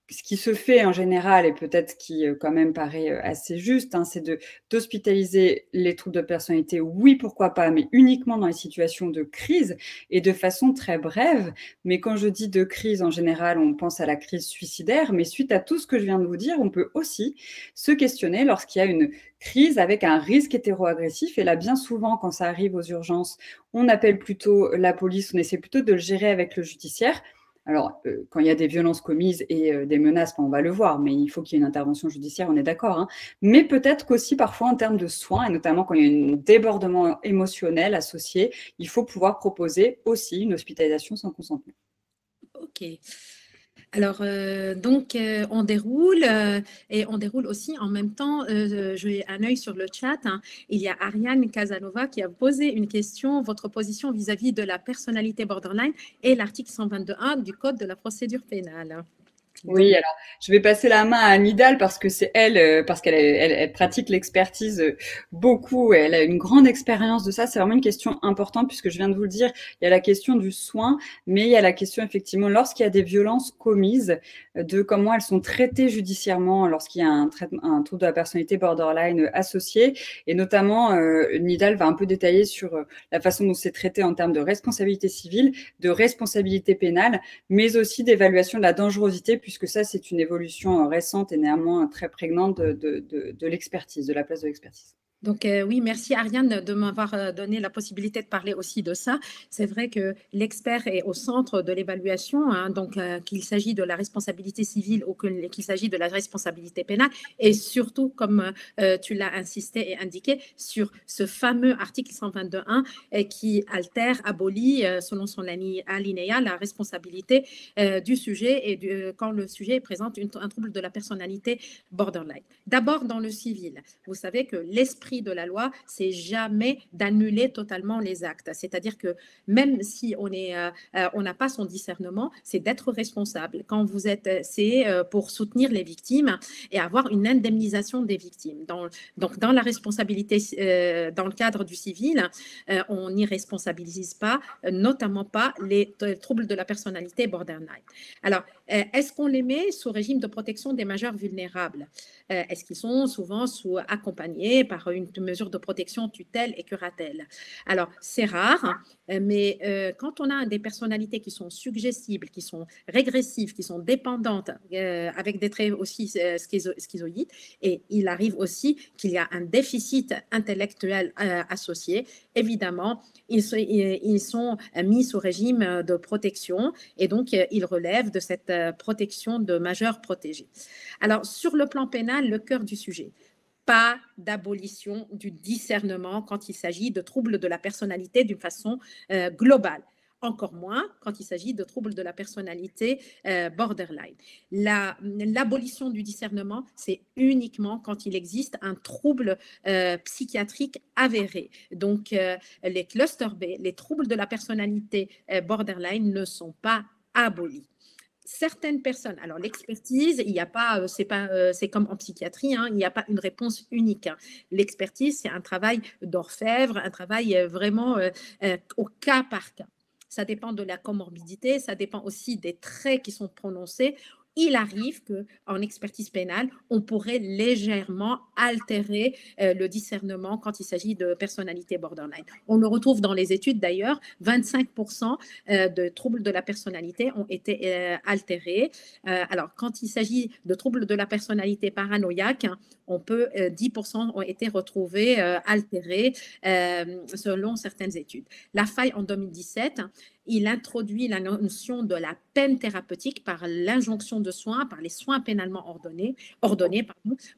ce qui se fait en général, et peut-être qui quand même paraît assez juste, hein, c'est d'hospitaliser les troubles de personnalité, oui, pourquoi pas, mais uniquement dans les situations de crise et de façon très brève. Mais quand je dis de crise, en général, on pense à la crise suicidaire, mais suite à tout ce que je viens de vous dire, on peut aussi se questionner lorsqu'il y a une crise avec un risque hétéroagressif. Et là, bien souvent, quand ça arrive aux urgences, on appelle plutôt la police, on essaie plutôt de le gérer avec le judiciaire. Alors, quand il y a des violences commises et des menaces, on va le voir, mais il faut qu'il y ait une intervention judiciaire, on est d'accord, hein. Mais peut-être qu'aussi parfois en termes de soins, et notamment quand il y a un débordement émotionnel associé, il faut pouvoir proposer aussi une hospitalisation sans consentement. Ok. Alors, on déroule et on déroule aussi en même temps. J'ai un œil sur le chat. Hein. Il y a Ariane Casanova qui a posé une question. Votre position vis-à-vis de la personnalité borderline et l'article 122.1 du Code de la procédure pénale. Oui, alors je vais passer la main à Nidal parce que c'est elle, parce qu'elle pratique l'expertise beaucoup, et elle a une grande expérience de ça. C'est vraiment une question importante puisque je viens de vous le dire, il y a la question du soin, mais il y a la question effectivement lorsqu'il y a des violences commises, de comment elles sont traitées judiciairement lorsqu'il y a un trouble de la personnalité borderline associé. Et notamment, Nidal va un peu détailler sur la façon dont c'est traité en termes de responsabilité civile, de responsabilité pénale, mais aussi d'évaluation de la dangerosité, puisque ça, c'est une évolution récente et néanmoins très prégnante de l'expertise, de la place de l'expertise. Donc oui, merci Ariane de m'avoir donné la possibilité de parler aussi de ça. C'est vrai que l'expert est au centre de l'évaluation, hein, donc qu'il s'agit de la responsabilité civile ou qu'il s'agit de la responsabilité pénale, et surtout, comme tu l'as insisté et indiqué, sur ce fameux article 122.1 qui altère, abolit, selon son alinéa, la responsabilité du sujet et quand le sujet présente un trouble de la personnalité borderline. D'abord, dans le civil, vous savez que l'esprit de la loi, c'est jamais d'annuler totalement les actes. C'est-à-dire que même si on n'a pas son discernement, c'est d'être responsable. Quand vous êtes, c'est pour soutenir les victimes et avoir une indemnisation des victimes. Donc, dans la responsabilité, dans le cadre du civil, on n'y responsabilise pas, notamment pas les troubles de la personnalité borderline. Alors, est-ce qu'on les met sous régime de protection des majeurs vulnérables? Est-ce qu'ils sont souvent accompagnés par une mesure de protection, tutelle et curatelle? Alors, c'est rare, mais quand on a des personnalités qui sont suggestibles, qui sont régressives, qui sont dépendantes, avec des traits aussi schizoïdes, et il arrive aussi qu'il y a un déficit intellectuel associé, évidemment, ils sont mis sous régime de protection et donc ils relèvent de cette protection de majeur protégé. Alors, sur le plan pénal, le cœur du sujet, pas d'abolition du discernement quand il s'agit de troubles de la personnalité d'une façon globale. Encore moins quand il s'agit de troubles de la personnalité borderline. L'abolition du discernement, c'est uniquement quand il existe un trouble psychiatrique avéré. Donc, les cluster B, les troubles de la personnalité borderline ne sont pas abolis. Certaines personnes, alors l'expertise, il n'y a pas, c'est comme en psychiatrie, hein, il n'y a pas une réponse unique. Hein. L'expertise, c'est un travail d'orfèvre, un travail vraiment au cas par cas. Ça dépend de la comorbidité, ça dépend aussi des traits qui sont prononcés. Il arrive qu'en expertise pénale, on pourrait légèrement altérer le discernement quand il s'agit de personnalité borderline. On le retrouve dans les études d'ailleurs, 25% de troubles de la personnalité ont été altérés. Alors, quand il s'agit de troubles de la personnalité paranoïaque, on peut 10% ont été retrouvés altérés selon certaines études. La faille en 2017, il introduit la notion de la peine thérapeutique par l'injonction de soins, par les soins pénalement ordonnés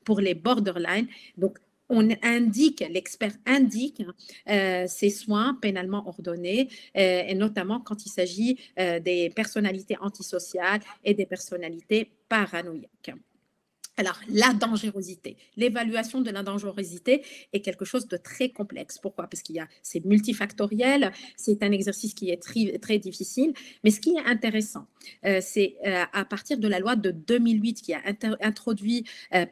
pour les borderline. Donc, l'expert indique ces soins pénalement ordonnés, et notamment quand il s'agit des personnalités antisociales et des personnalités paranoïaques. Alors, la dangerosité, l'évaluation de la dangerosité est quelque chose de très complexe. Pourquoi? Parce c'est multifactoriel, c'est un exercice qui est très difficile. Mais ce qui est intéressant, c'est à partir de la loi de 2008 qui a introduit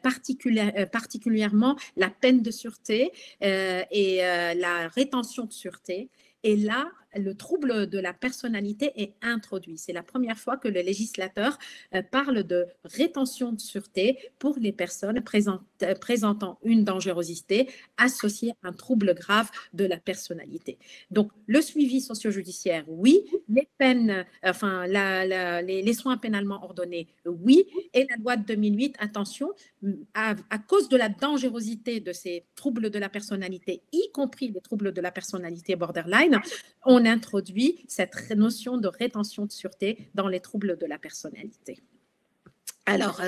particulièrement la peine de sûreté et la rétention de sûreté. Et là, le trouble de la personnalité est introduit. C'est la première fois que le législateur parle de rétention de sûreté pour les personnes présentant une dangerosité associée à un trouble grave de la personnalité. Donc, le suivi socio-judiciaire, oui. Les peines, enfin, les soins pénalement ordonnés, oui. Et la loi de 2008, attention, à cause de la dangerosité de ces troubles de la personnalité, y compris les troubles de la personnalité borderline, on introduit cette notion de rétention de sûreté dans les troubles de la personnalité. Alors,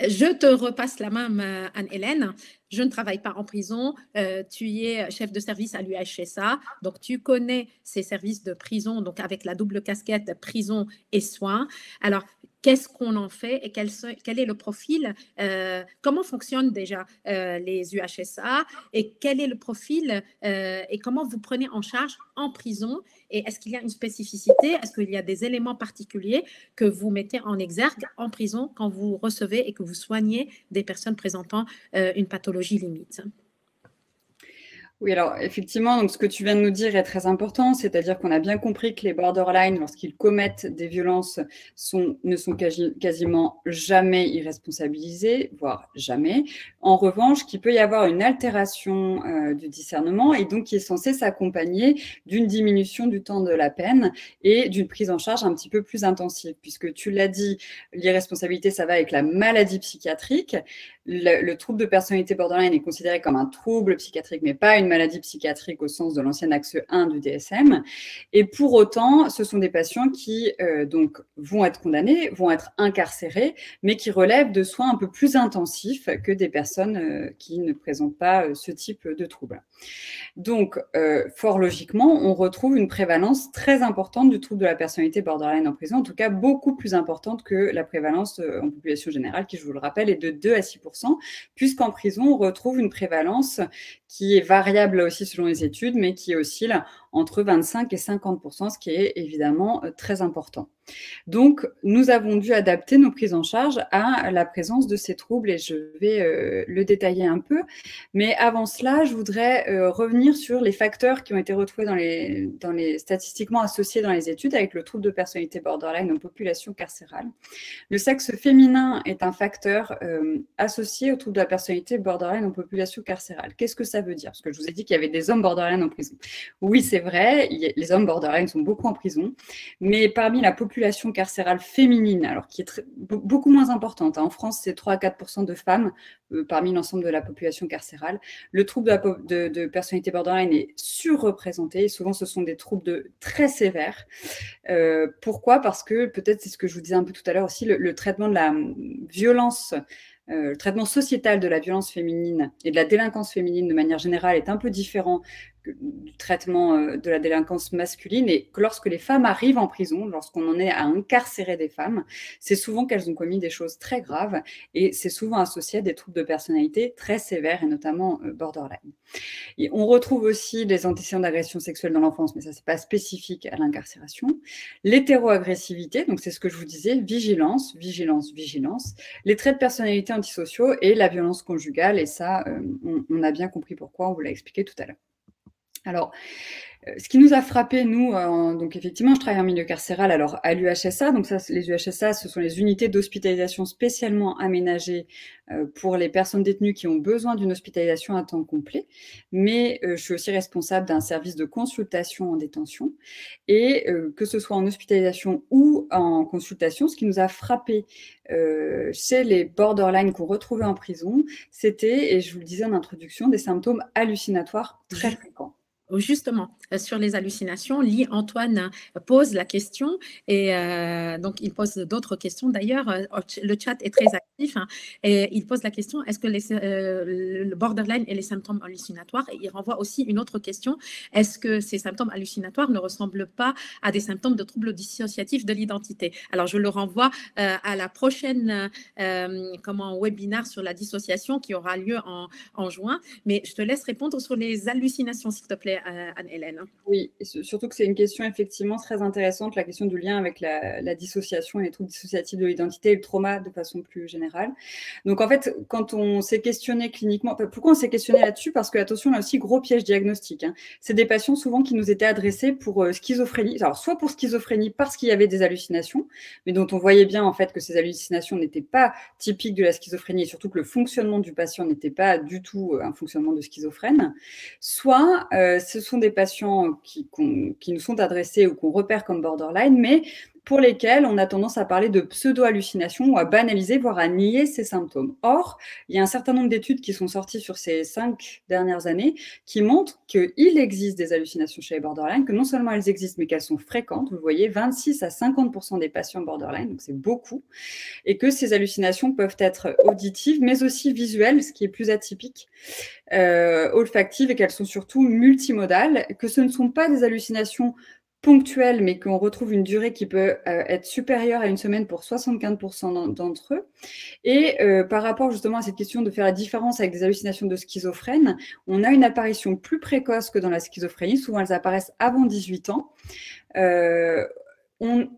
je te repasse la main, Anne-Hélène. Je ne travaille pas en prison. Tu es chef de service à l'UHSA. Donc, tu connais ces services de prison, donc avec la double casquette prison et soins. Alors, qu'est-ce qu'on en fait et quel est le profil? Comment fonctionnent déjà les UHSA et quel est le profil et comment vous prenez en charge en prison? Et est-ce qu'il y a une spécificité? Est-ce qu'il y a des éléments particuliers que vous mettez en exergue en prison quand vous recevez et que vous soignez des personnes présentant une pathologie limite? Oui, alors effectivement, donc ce que tu viens de nous dire est très important, c'est-à-dire qu'on a bien compris que les borderline, lorsqu'ils commettent des violences, ne sont quasiment jamais irresponsabilisés, voire jamais. En revanche, qu'il peut y avoir une altération du discernement et donc qui est censée s'accompagner d'une diminution du temps de la peine et d'une prise en charge un petit peu plus intensive, puisque tu l'as dit, l'irresponsabilité, ça va avec la maladie psychiatrique. Le trouble de personnalité borderline est considéré comme un trouble psychiatrique, mais pas une maladie psychiatrique au sens de l'ancien axe 1 du DSM. Et pour autant, ce sont des patients qui donc vont être condamnés, vont être incarcérés, mais qui relèvent de soins un peu plus intensifs que des personnes qui ne présentent pas ce type de trouble. Donc, fort logiquement, on retrouve une prévalence très importante du trouble de la personnalité borderline en prison, en tout cas beaucoup plus importante que la prévalence en population générale, qui, je vous le rappelle, est de 2 à 6%, puisqu'en prison, on retrouve une prévalence qui est variable aussi selon les études, mais qui oscille entre 25 et 50%, ce qui est évidemment très important. Donc, nous avons dû adapter nos prises en charge à la présence de ces troubles et je vais le détailler un peu. Mais avant cela, je voudrais revenir sur les facteurs qui ont été retrouvés dans les statistiquement associés dans les études avec le trouble de personnalité borderline en population carcérale. Le sexe féminin est un facteur associé au trouble de la personnalité borderline en population carcérale. Qu'est-ce que ça veut dire? Parce que je vous ai dit qu'il y avait des hommes borderline en prison. Oui, c'est vrai, les hommes borderline sont beaucoup en prison, mais parmi la population carcérale féminine, alors qui est beaucoup moins importante, hein, en France, c'est 3 à 4% de femmes parmi l'ensemble de la population carcérale, le trouble de personnalité borderline est surreprésenté, et souvent ce sont des troubles très sévères. Pourquoi? Parce que, peut-être c'est ce que je vous disais un peu tout à l'heure aussi, le traitement de la violence, le traitement sociétal de la violence féminine et de la délinquance féminine de manière générale est un peu différent du traitement de la délinquance masculine, et que lorsque les femmes arrivent en prison, lorsqu'on en est à incarcérer des femmes, c'est souvent qu'elles ont commis des choses très graves et c'est souvent associé à des troubles de personnalité très sévères et notamment borderline. Et on retrouve aussi des antécédents d'agression sexuelle dans l'enfance, mais ça c'est pas spécifique à l'incarcération. L'hétéroagressivité, donc c'est ce que je vous disais, vigilance, vigilance, vigilance, les traits de personnalité antisociaux et la violence conjugale, et ça on a bien compris pourquoi, on vous l'a expliqué tout à l'heure. Alors, ce qui nous a frappé, nous, donc effectivement, je travaille en milieu carcéral, alors à l'UHSA, donc ça, les UHSA, ce sont les unités d'hospitalisation spécialement aménagées pour les personnes détenues qui ont besoin d'une hospitalisation à temps complet, mais je suis aussi responsable d'un service de consultation en détention, et que ce soit en hospitalisation ou en consultation, ce qui nous a frappé chez les borderline qu'on retrouvait en prison, c'était, et je vous le disais en introduction, des symptômes hallucinatoires très fréquents. Justement, sur les hallucinations, Lee-Antoine pose la question et donc il pose d'autres questions. D'ailleurs, le chat est très actif hein, et il pose la question, est-ce que le borderline et les symptômes hallucinatoires, et il renvoie aussi une autre question, est-ce que ces symptômes hallucinatoires ne ressemblent pas à des symptômes de troubles dissociatifs de l'identité? Alors, je le renvoie à la prochaine webinaire sur la dissociation qui aura lieu en juin, mais je te laisse répondre sur les hallucinations, s'il te plaît, Anne-Hélène. Oui, et surtout que c'est une question effectivement très intéressante, la question du lien avec la dissociation et les troubles dissociatifs de l'identité et le trauma de façon plus générale. Donc en fait, quand on s'est questionné cliniquement, pourquoi on s'est questionné là-dessus? Parce que, attention, là aussi, gros piège diagnostique. Hein. C'est des patients souvent qui nous étaient adressés pour schizophrénie, alors soit pour schizophrénie parce qu'il y avait des hallucinations, mais dont on voyait bien en fait que ces hallucinations n'étaient pas typiques de la schizophrénie et surtout que le fonctionnement du patient n'était pas du tout un fonctionnement de schizophrène, soit ce sont des patients qui nous sont adressés ou qu'on repère comme borderline, mais pour lesquels on a tendance à parler de pseudo-hallucinations ou à banaliser, voire à nier ces symptômes. Or, il y a un certain nombre d'études qui sont sorties sur ces 5 dernières années qui montrent qu'il existe des hallucinations chez les borderline, que non seulement elles existent, mais qu'elles sont fréquentes. Vous voyez, 26 à 50% des patients borderline, donc c'est beaucoup, et que ces hallucinations peuvent être auditives, mais aussi visuelles, ce qui est plus atypique, olfactives, et qu'elles sont surtout multimodales, que ce ne sont pas des hallucinations ponctuelles, mais qu'on retrouve une durée qui peut être supérieure à une semaine pour 75% d'entre eux. Et par rapport justement à cette question de faire la différence avec des hallucinations de schizophrènes, on a une apparition plus précoce que dans la schizophrénie. Souvent, elles apparaissent avant 18 ans.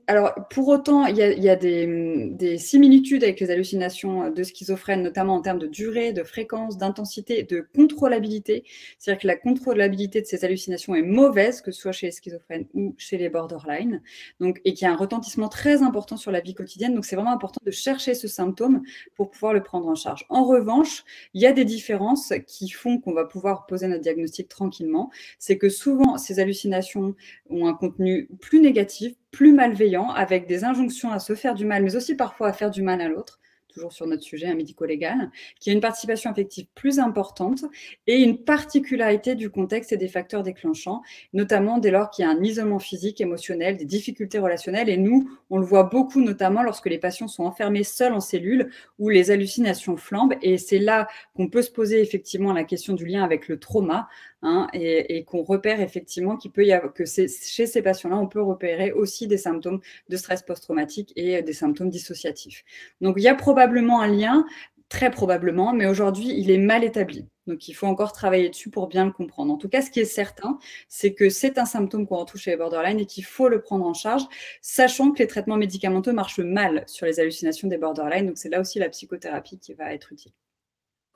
Alors, pour autant, il y a des similitudes avec les hallucinations de schizophrènes, notamment en termes de durée, de fréquence, d'intensité, de contrôlabilité. C'est-à-dire que la contrôlabilité de ces hallucinations est mauvaise, que ce soit chez les schizophrènes ou chez les borderline, donc, et qu'il y a un retentissement très important sur la vie quotidienne. Donc, c'est vraiment important de chercher ce symptôme pour pouvoir le prendre en charge. En revanche, il y a des différences qui font qu'on va pouvoir poser notre diagnostic tranquillement. C'est que souvent, ces hallucinations ont un contenu plus négatif, plus malveillant, avec des injonctions à se faire du mal, mais aussi parfois à faire du mal à l'autre, toujours sur notre sujet médico-légal, qui a une participation affective plus importante et une particularité du contexte et des facteurs déclenchants, notamment dès lors qu'il y a un isolement physique, émotionnel, des difficultés relationnelles. Et nous, on le voit beaucoup, notamment lorsque les patients sont enfermés seuls en cellule, où les hallucinations flambent. Et c'est là qu'on peut se poser effectivement la question du lien avec le trauma, hein, et qu'on repère effectivement qu'il peut y avoir, que chez ces patients-là, on peut repérer aussi des symptômes de stress post-traumatique et des symptômes dissociatifs. Donc, il y a probablement un lien, très probablement, mais aujourd'hui, il est mal établi. Donc, il faut encore travailler dessus pour bien le comprendre. En tout cas, ce qui est certain, c'est que c'est un symptôme qu'on retrouve chez les borderline et qu'il faut le prendre en charge, sachant que les traitements médicamenteux marchent mal sur les hallucinations des borderline. Donc, c'est là aussi la psychothérapie qui va être utile.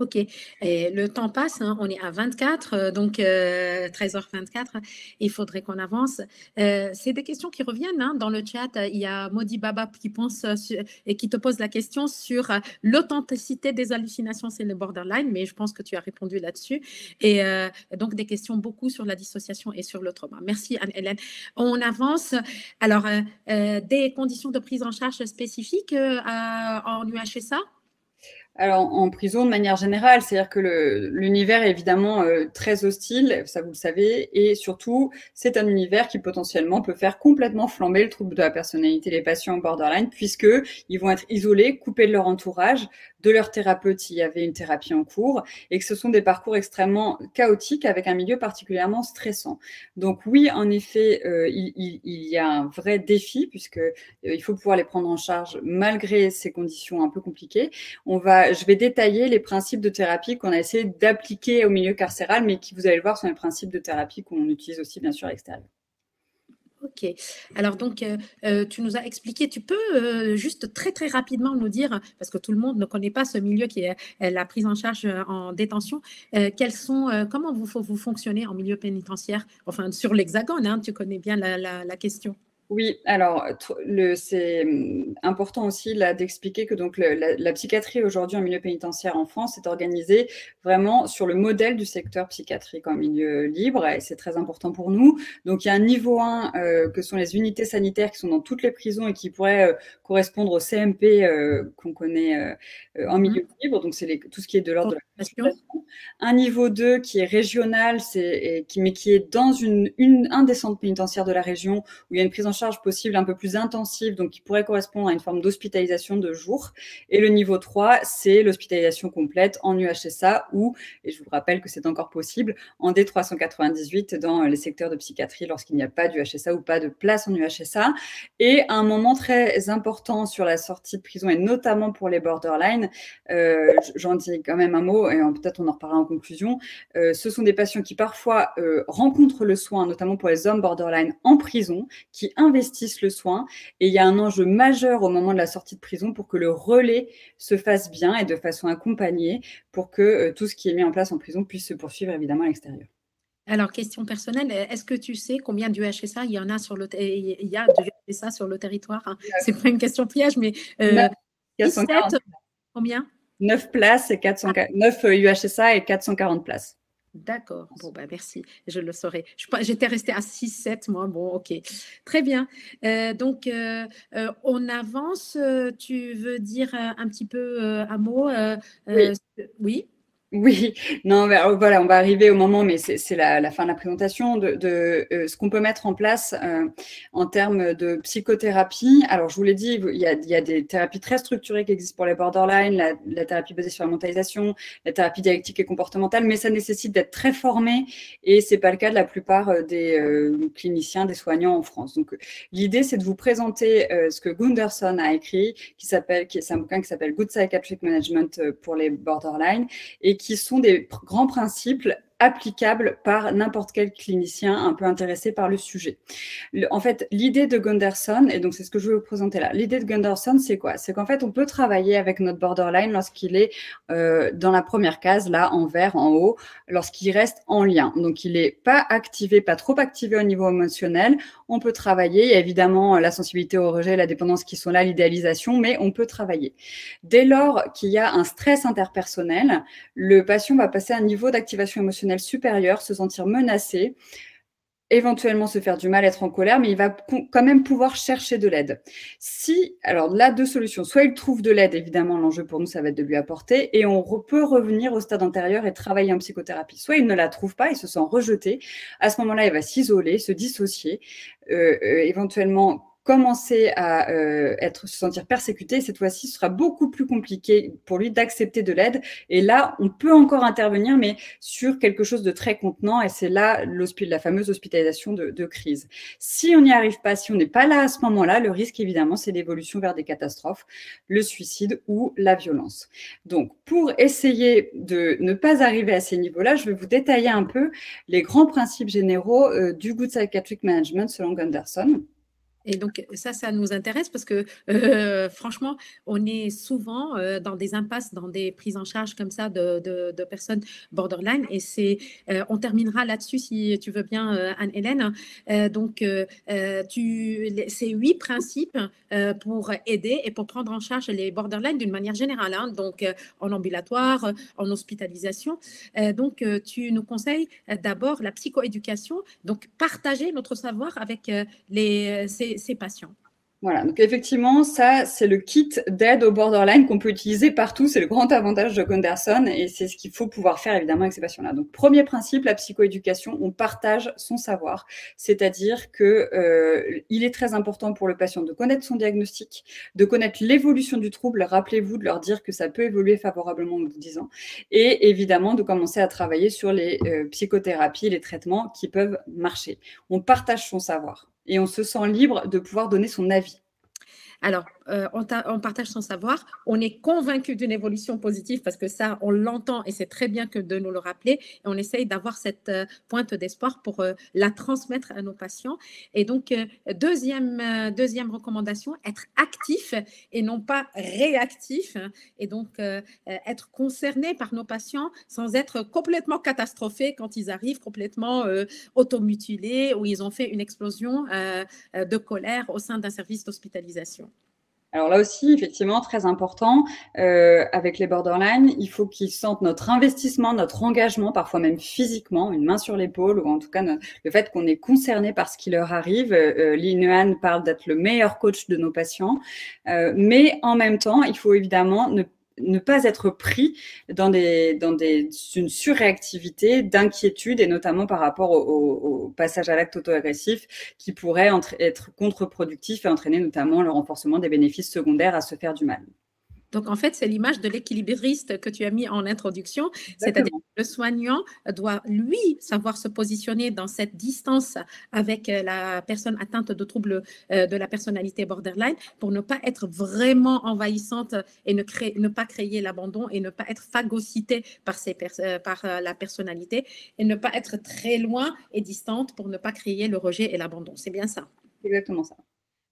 Ok, et le temps passe, hein, on est à 24, donc 13h24, il faudrait qu'on avance. C'est des questions qui reviennent hein, dans le chat. Il y a Maudit Baba qui pense et qui te pose la question sur l'authenticité des hallucinations, c'est le borderline, mais je pense que tu as répondu là-dessus. Et donc des questions beaucoup sur la dissociation et sur le trauma. Merci Anne-Hélène. On avance. Alors, des conditions de prise en charge spécifiques en UHSA? Alors, en prison, de manière générale, c'est-à-dire que l'univers est évidemment très hostile, ça vous le savez, et surtout, c'est un univers qui potentiellement peut faire complètement flamber le trouble de la personnalité des patients borderline, puisqu'ils vont être isolés, coupés de leur entourage, de leur thérapeute s'il y avait une thérapie en cours, et que ce sont des parcours extrêmement chaotiques avec un milieu particulièrement stressant. Donc oui, en effet, il y a un vrai défi, puisqu'il faut pouvoir les prendre en charge malgré ces conditions un peu compliquées. Je vais détailler les principes de thérapie qu'on a essayé d'appliquer au milieu carcéral, mais qui, vous allez le voir, sont les principes de thérapie qu'on utilise aussi, bien sûr, à l'extérieur. Ok, alors donc tu nous as expliqué, tu peux juste très très rapidement nous dire, parce que tout le monde ne connaît pas ce milieu qui est la prise en charge en détention, comment vous fonctionnez en milieu pénitentiaire, enfin sur l'Hexagone, hein, tu connais bien la question. Oui, alors c'est important aussi là d'expliquer que donc la psychiatrie aujourd'hui en milieu pénitentiaire en France est organisée vraiment sur le modèle du secteur psychiatrique en milieu libre, et c'est très important pour nous. Donc il y a un niveau 1 que sont les unités sanitaires qui sont dans toutes les prisons et qui pourraient correspondre au CMP qu'on connaît en milieu libre, donc c'est tout ce qui est de l'ordre de la consultation. Un niveau 2 qui est régional, mais qui est dans un des centres pénitentiaires de la région où il y a une prise en charge possible un peu plus intensive, donc qui pourrait correspondre à une forme d'hospitalisation de jour. Et le niveau 3, c'est l'hospitalisation complète en UHSA ou, et je vous rappelle que c'est encore possible, en D398 dans les secteurs de psychiatrie lorsqu'il n'y a pas d'UHSA ou pas de place en UHSA. Et un moment très important sur la sortie de prison et notamment pour les borderline, j'en dis quand même un mot, et peut-être on en reparlera en conclusion, ce sont des patients qui parfois rencontrent le soin, notamment pour les hommes borderline en prison, qui investissent le soin. Et il y a un enjeu majeur au moment de la sortie de prison pour que le relais se fasse bien et de façon accompagnée pour que tout ce qui est mis en place en prison puisse se poursuivre évidemment à l'extérieur. Alors, question personnelle, est-ce que tu sais combien d'UHSA il y en a sur il y a de UHSA sur le territoire, hein? C'est pas une question piège, mais 17, combien? 9 places et 9 UHSA et 440 places. D'accord, bon, bah, merci, je le saurai. J'étais restée à 6-7, moi, bon, ok. Très bien. Donc, on avance, tu veux dire un petit peu un mot Oui. Oui. Oui, non, mais voilà, on va arriver au moment, mais c'est la fin de la présentation de ce qu'on peut mettre en place en termes de psychothérapie. Alors, je vous l'ai dit, il y a des thérapies très structurées qui existent pour les borderline, la thérapie basée sur la mentalisation, la thérapie dialectique et comportementale, mais ça nécessite d'être très formé et c'est pas le cas de la plupart des cliniciens, des soignants en France. Donc, l'idée, c'est de vous présenter ce que Gunderson a écrit, c'est un bouquin qui s'appelle Good Psychiatric Management pour les borderline et qui sont des grands principes applicables par n'importe quel clinicien un peu intéressé par le sujet. En fait, l'idée de Gunderson, et donc c'est ce que je vais vous présenter là, l'idée de Gunderson, c'est quoi? C'est qu'en fait, on peut travailler avec notre borderline lorsqu'il est dans la première case, là, en vert, en haut, lorsqu'il reste en lien. Donc, il n'est pas activé, pas trop activé au niveau émotionnel. On peut travailler. Il y a évidemment la sensibilité au rejet, la dépendance qui sont là, l'idéalisation, mais on peut travailler. Dès lors qu'il y a un stress interpersonnel, le patient va passer à un niveau d'activation émotionnelle supérieur, se sentir menacé, éventuellement se faire du mal, être en colère, mais il va quand même pouvoir chercher de l'aide. Alors là, deux solutions. Soit il trouve de l'aide, évidemment, l'enjeu pour nous, ça va être de lui apporter, et on peut revenir au stade antérieur et travailler en psychothérapie. Soit il ne la trouve pas, il se sent rejeté. À ce moment-là, il va s'isoler, se dissocier, éventuellement commencer à se sentir persécuté. Cette fois-ci, ce sera beaucoup plus compliqué pour lui d'accepter de l'aide. Et là, on peut encore intervenir, mais sur quelque chose de très contenant. Et c'est là la fameuse hospitalisation de crise. Si on n'y arrive pas, si on n'est pas là à ce moment-là, le risque, évidemment, c'est l'évolution vers des catastrophes, le suicide ou la violence. Donc, pour essayer de ne pas arriver à ces niveaux-là, je vais vous détailler un peu les grands principes généraux du Good Psychiatric Management selon Gunderson. Et donc, ça nous intéresse parce que, franchement, on est souvent dans des impasses, dans des prises en charge comme ça de personnes borderline. Et on terminera là-dessus, si tu veux bien, Anne-Hélène. Donc, ces 8 principes pour aider et pour prendre en charge les borderline d'une manière générale, hein, donc en ambulatoire, en hospitalisation. Donc, tu nous conseilles d'abord la psychoéducation, donc partager notre savoir avec ces patients. Voilà, donc effectivement, ça, c'est le kit d'aide au borderline qu'on peut utiliser partout. C'est le grand avantage de Gunderson et c'est ce qu'il faut pouvoir faire évidemment avec ces patients-là. Donc, premier principe, la psychoéducation, on partage son savoir. C'est-à-dire que il est très important pour le patient de connaître son diagnostic, de connaître l'évolution du trouble. Rappelez-vous de leur dire que ça peut évoluer favorablement au bout de 10 ans et évidemment de commencer à travailler sur les psychothérapies, les traitements qui peuvent marcher. On partage son savoir. Et on se sent libre de pouvoir donner son avis. Alors, on partage son savoir, on est convaincu d'une évolution positive parce que ça, on l'entend et c'est très bien que de nous le rappeler. Et on essaye d'avoir cette pointe d'espoir pour la transmettre à nos patients. Et donc, deuxième recommandation, être actif et non pas réactif. Et donc, être concerné par nos patients sans être complètement catastrophé quand ils arrivent complètement automutilés ou ils ont fait une explosion de colère au sein d'un service d'hospitalisation. Alors là aussi, effectivement, très important, avec les borderline, il faut qu'ils sentent notre investissement, notre engagement, parfois même physiquement, une main sur l'épaule, ou en tout cas le fait qu'on est concerné par ce qui leur arrive. Linehan parle d'être le meilleur coach de nos patients, mais en même temps, il faut évidemment ne pas être pris dans une surréactivité, d'inquiétude, et notamment par rapport au passage à l'acte auto-agressif qui pourrait être contre-productif et entraîner notamment le renforcement des bénéfices secondaires à se faire du mal. Donc, en fait, c'est l'image de l'équilibriste que tu as mis en introduction, c'est-à-dire Exactement. que le soignant doit, lui, savoir se positionner dans cette distance avec la personne atteinte de troubles de la personnalité borderline pour ne pas être vraiment envahissante et ne pas créer l'abandon et ne pas être phagocyté par la personnalité et ne pas être très loin et distante pour ne pas créer le rejet et l'abandon. C'est bien ça. Exactement ça.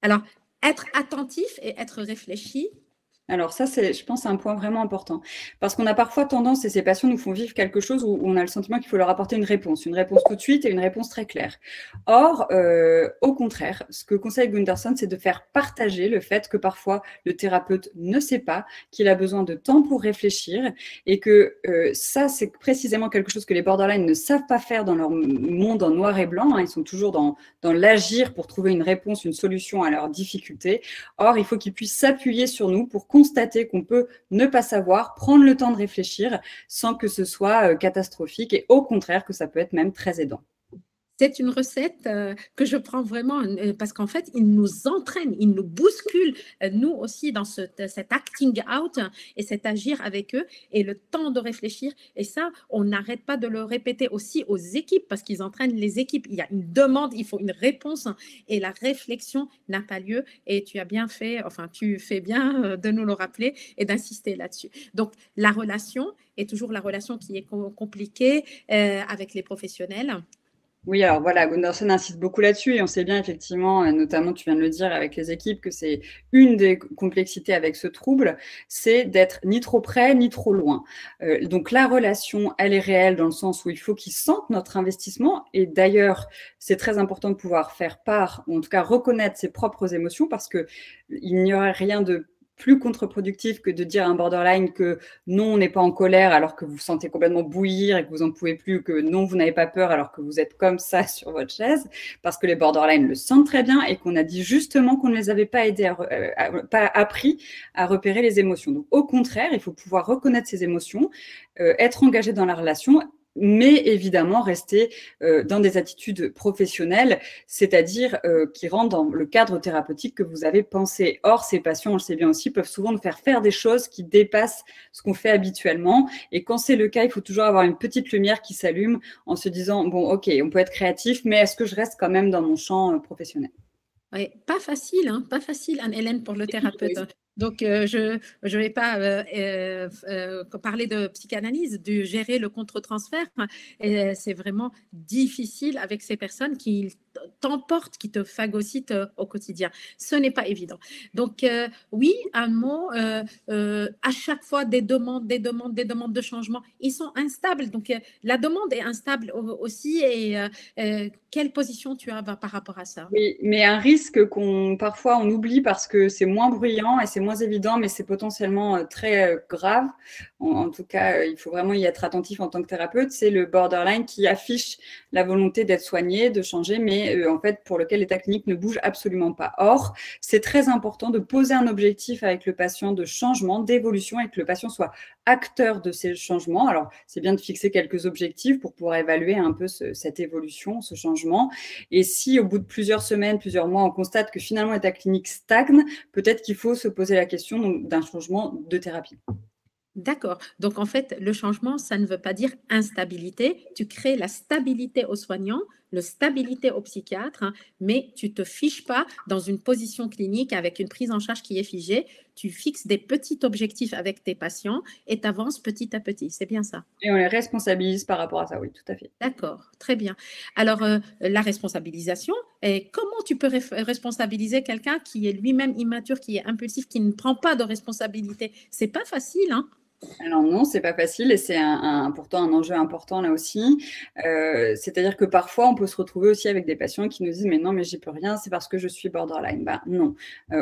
Alors, être attentif et être réfléchi. Alors ça, c'est, je pense, un point vraiment important. Parce qu'on a parfois tendance, et ces patients nous font vivre quelque chose où on a le sentiment qu'il faut leur apporter une réponse tout de suite et une réponse très claire. Or, au contraire, ce que conseille Gunderson, c'est de faire partager le fait que parfois le thérapeute ne sait pas, qu'il a besoin de temps pour réfléchir et que ça, c'est précisément quelque chose que les borderline ne savent pas faire dans leur monde en noir et blanc. Hein. Ils sont toujours dans l'agir pour trouver une réponse, une solution à leurs difficultés. Or, il faut qu'ils puissent s'appuyer sur nous pour constater qu'on peut ne pas savoir, prendre le temps de réfléchir sans que ce soit catastrophique et au contraire que ça peut être même très aidant. C'est une recette que je prends vraiment parce qu'en fait, il nous entraîne, il nous bouscule, nous aussi, dans cet acting out et cet agir avec eux et le temps de réfléchir. Et ça, on n'arrête pas de le répéter aussi aux équipes parce qu'ils entraînent les équipes. Il y a une demande, il faut une réponse et la réflexion n'a pas lieu. Et tu as bien fait, enfin, tu fais bien de nous le rappeler et d'insister là-dessus. Donc, la relation est toujours la relation qui est compliquée avec les professionnels. Oui, alors voilà, Gunderson insiste beaucoup là-dessus et on sait bien effectivement, notamment tu viens de le dire avec les équipes, que c'est une des complexités avec ce trouble, c'est d'être ni trop près ni trop loin. Donc la relation, elle est réelle dans le sens où il faut qu'ils sentent notre investissement et d'ailleurs, c'est très important de pouvoir faire part, ou en tout cas reconnaître ses propres émotions parce que il n'y aurait rien de plus contre-productif que de dire à un borderline que non, on n'est pas en colère alors que vous sentez complètement bouillir et que vous n'en pouvez plus, que non, vous n'avez pas peur alors que vous êtes comme ça sur votre chaise, parce que les borderline le sentent très bien et qu'on a dit justement qu'on ne les avait pas aidés, pas appris à repérer les émotions. Donc au contraire, il faut pouvoir reconnaître ses émotions, être engagé dans la relation, mais évidemment rester dans des attitudes professionnelles, c'est-à-dire qui rentrent dans le cadre thérapeutique que vous avez pensé. Or, ces patients, on le sait bien aussi, peuvent souvent nous faire des choses qui dépassent ce qu'on fait habituellement. Et quand c'est le cas, il faut toujours avoir une petite lumière qui s'allume en se disant, bon, ok, on peut être créatif, mais est-ce que je reste quand même dans mon champ professionnel? Oui, pas facile, Anne-Hélène, pour le thérapeute. Donc, je ne vais pas parler de psychanalyse, de gérer le contre-transfert. C'est vraiment difficile avec ces personnes qui t'emportent, qui te phagocytent au quotidien. Ce n'est pas évident. Donc, oui, un mot, à chaque fois, des demandes de changement. Ils sont instables. Donc, la demande est instable aussi. Et quelle position tu as par rapport à ça? Oui, mais un risque qu'on parfois on oublie parce que c'est moins bruyant et c'est moins évident, mais c'est potentiellement très grave. En tout cas, il faut vraiment y être attentif en tant que thérapeute. C'est le borderline qui affiche la volonté d'être soigné, de changer, mais en fait pour lequel l'état clinique ne bouge absolument pas. Or, c'est très important de poser un objectif avec le patient de changement, d'évolution, et que le patient soit acteur de ces changements. Alors, c'est bien de fixer quelques objectifs pour pouvoir évaluer un peu cette évolution, ce changement. Et si au bout de plusieurs semaines, plusieurs mois, on constate que finalement l'état clinique stagne, peut-être qu'il faut se poser la question d'un changement de thérapie. D'accord. Donc, en fait, le changement, ça ne veut pas dire instabilité. Tu crées la stabilité aux soignants, la stabilité au psychiatre, hein, mais tu ne te fiches pas dans une position clinique avec une prise en charge qui est figée. Tu fixes des petits objectifs avec tes patients et tu avances petit à petit. C'est bien ça. Et on les responsabilise par rapport à ça, oui, tout à fait. D'accord, très bien. Alors, la responsabilisation, et comment tu peux responsabiliser quelqu'un qui est lui-même immature, qui est impulsif, qui ne prend pas de responsabilité? C'est pas facile, hein? Alors non, c'est pas facile et c'est pourtant un enjeu important là aussi. C'est-à-dire que parfois, on peut se retrouver aussi avec des patients qui nous disent: «Mais non, mais j'y peux rien, c'est parce que je suis borderline». Ben non,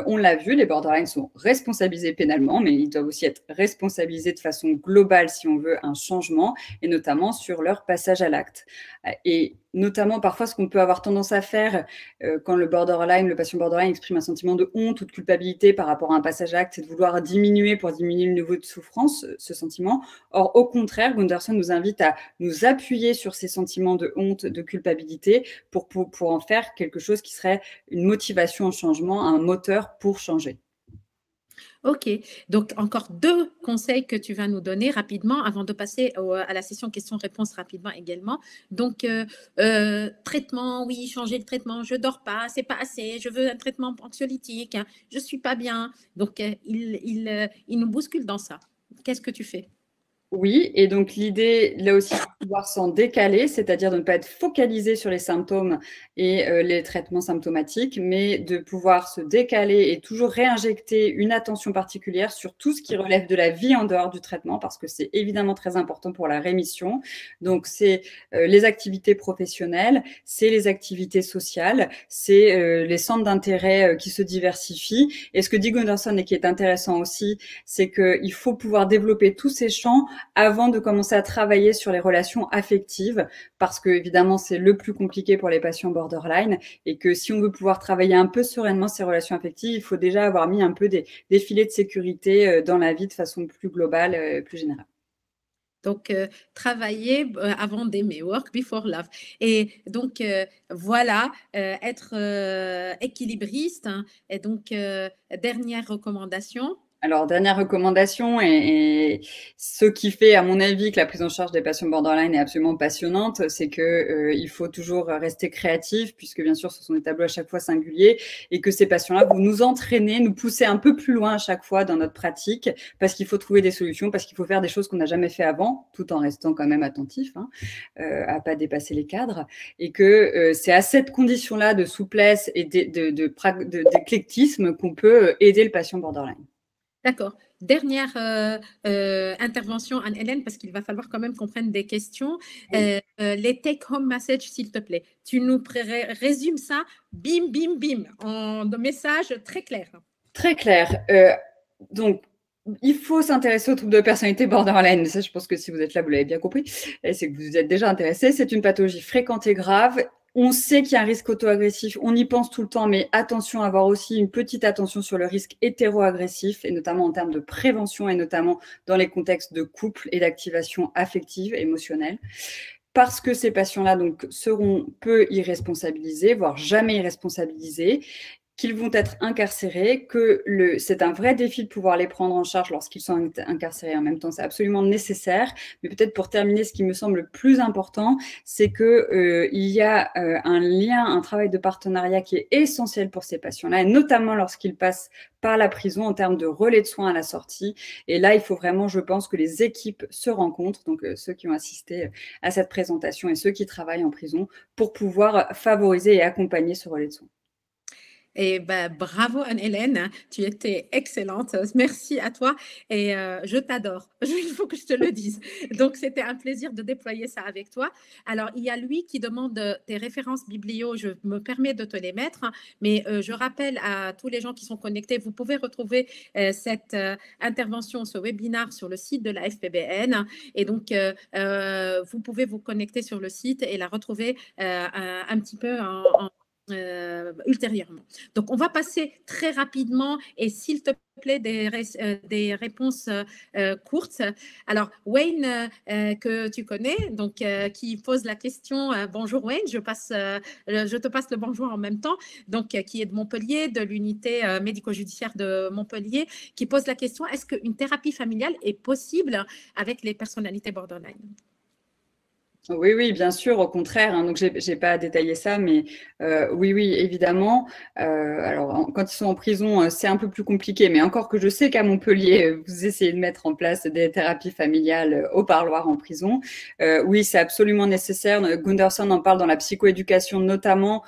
on l'a vu, les borderline sont responsabilisés pénalement, mais ils doivent aussi être responsabilisés de façon globale si on veut un changement et notamment sur leur passage à l'acte. Et notamment, parfois, ce qu'on peut avoir tendance à faire quand le patient borderline exprime un sentiment de honte ou de culpabilité par rapport à un passage à l'acte, c'est de vouloir diminuer pour diminuer le niveau de souffrance, ce sentiment. Or, au contraire, Gunderson nous invite à nous appuyer sur ces sentiments de honte, de culpabilité, pour en faire quelque chose qui serait une motivation au changement, un moteur pour changer. Ok, donc encore deux conseils que tu vas nous donner rapidement avant de passer à la session questions-réponses rapidement également. Donc, traitement, oui, changer le traitement, je dors pas, c'est pas assez, je veux un traitement anxiolytique, hein, je suis pas bien. Donc, il nous bouscule dans ça. Qu'est-ce que tu fais? Oui, et donc l'idée, là aussi, c'est de pouvoir s'en décaler, c'est-à-dire de ne pas être focalisé sur les symptômes et les traitements symptomatiques, mais de pouvoir se décaler et toujours réinjecter une attention particulière sur tout ce qui relève de la vie en dehors du traitement, parce que c'est évidemment très important pour la rémission. Donc, c'est les activités professionnelles, c'est les activités sociales, c'est les centres d'intérêt qui se diversifient. Et ce que dit Gunderson et qui est intéressant aussi, c'est qu'il faut pouvoir développer tous ces champs avant de commencer à travailler sur les relations affectives, parce que évidemment c'est le plus compliqué pour les patients borderline, et que si on veut pouvoir travailler un peu sereinement ces relations affectives, il faut déjà avoir mis un peu des filets de sécurité dans la vie de façon plus globale, plus générale. Donc, travailler avant d'aimer, work before love. Et donc, voilà, être équilibriste, hein. Et donc, dernière recommandation. Alors, dernière recommandation, et ce qui fait, à mon avis, que la prise en charge des patients borderline est absolument passionnante, c'est que il faut toujours rester créatif, puisque bien sûr, ce sont des tableaux à chaque fois singuliers, et que ces patients-là vont nous entraîner, nous pousser un peu plus loin à chaque fois dans notre pratique, parce qu'il faut trouver des solutions, parce qu'il faut faire des choses qu'on n'a jamais fait avant, tout en restant quand même attentif, hein, à pas dépasser les cadres, et que c'est à cette condition-là de souplesse et d'éclectisme qu'on peut aider le patient borderline. D'accord. Dernière intervention, Anne-Hélène, parce qu'il va falloir quand même qu'on prenne des questions. Les take-home messages, s'il te plaît. Tu nous résumes ça, bim, bim, bim, en message très clair. Très clair. Donc, il faut s'intéresser aux troubles de personnalité borderline. Ça, je pense que si vous êtes là, vous l'avez bien compris. C'est que vous vous êtes déjà intéressé. C'est une pathologie fréquente et grave. On sait qu'il y a un risque auto-agressif. On y pense tout le temps, mais attention à avoir aussi une petite attention sur le risque hétéro-agressif, et notamment en termes de prévention, et notamment dans les contextes de couple et d'activation affective, émotionnelle. Parce que ces patients-là donc seront peu irresponsabilisés, voire jamais irresponsabilisés, qu'ils vont être incarcérés, que c'est un vrai défi de pouvoir les prendre en charge lorsqu'ils sont incarcérés. En même temps, c'est absolument nécessaire. Mais peut-être pour terminer, ce qui me semble le plus important, c'est que il y a un lien, un travail de partenariat qui est essentiel pour ces patients-là, et notamment lorsqu'ils passent par la prison en termes de relais de soins à la sortie. Et là, il faut vraiment, je pense, que les équipes se rencontrent, donc ceux qui ont assisté à cette présentation et ceux qui travaillent en prison, pour pouvoir favoriser et accompagner ce relais de soins. Et ben, bravo Anne-Hélène, tu étais excellente. Merci à toi et je t'adore. Il faut que je te le dise. Donc, c'était un plaisir de déployer ça avec toi. Alors, il y a lui qui demande tes références biblio. Je me permets de te les mettre, hein, mais je rappelle à tous les gens qui sont connectés, vous pouvez retrouver cette intervention, ce webinaire sur le site de la FPBN. Et donc, vous pouvez vous connecter sur le site et la retrouver un petit peu ultérieurement. Donc, on va passer très rapidement et s'il te plaît, des réponses courtes. Alors, Wayne, que tu connais, donc qui pose la question, bonjour Wayne, je te passe le bonjour en même temps, donc qui est de Montpellier, de l'unité médico-judiciaire de Montpellier, qui pose la question, est-ce qu'une thérapie familiale est possible avec les personnalités borderline? Oui, oui, bien sûr, au contraire, hein, donc j'ai pas détaillé ça, mais oui, oui, évidemment. Alors, quand ils sont en prison, c'est un peu plus compliqué, mais encore que je sais qu'à Montpellier, vous essayez de mettre en place des thérapies familiales au parloir en prison. Oui, c'est absolument nécessaire. Gunderson en parle dans la psychoéducation, notamment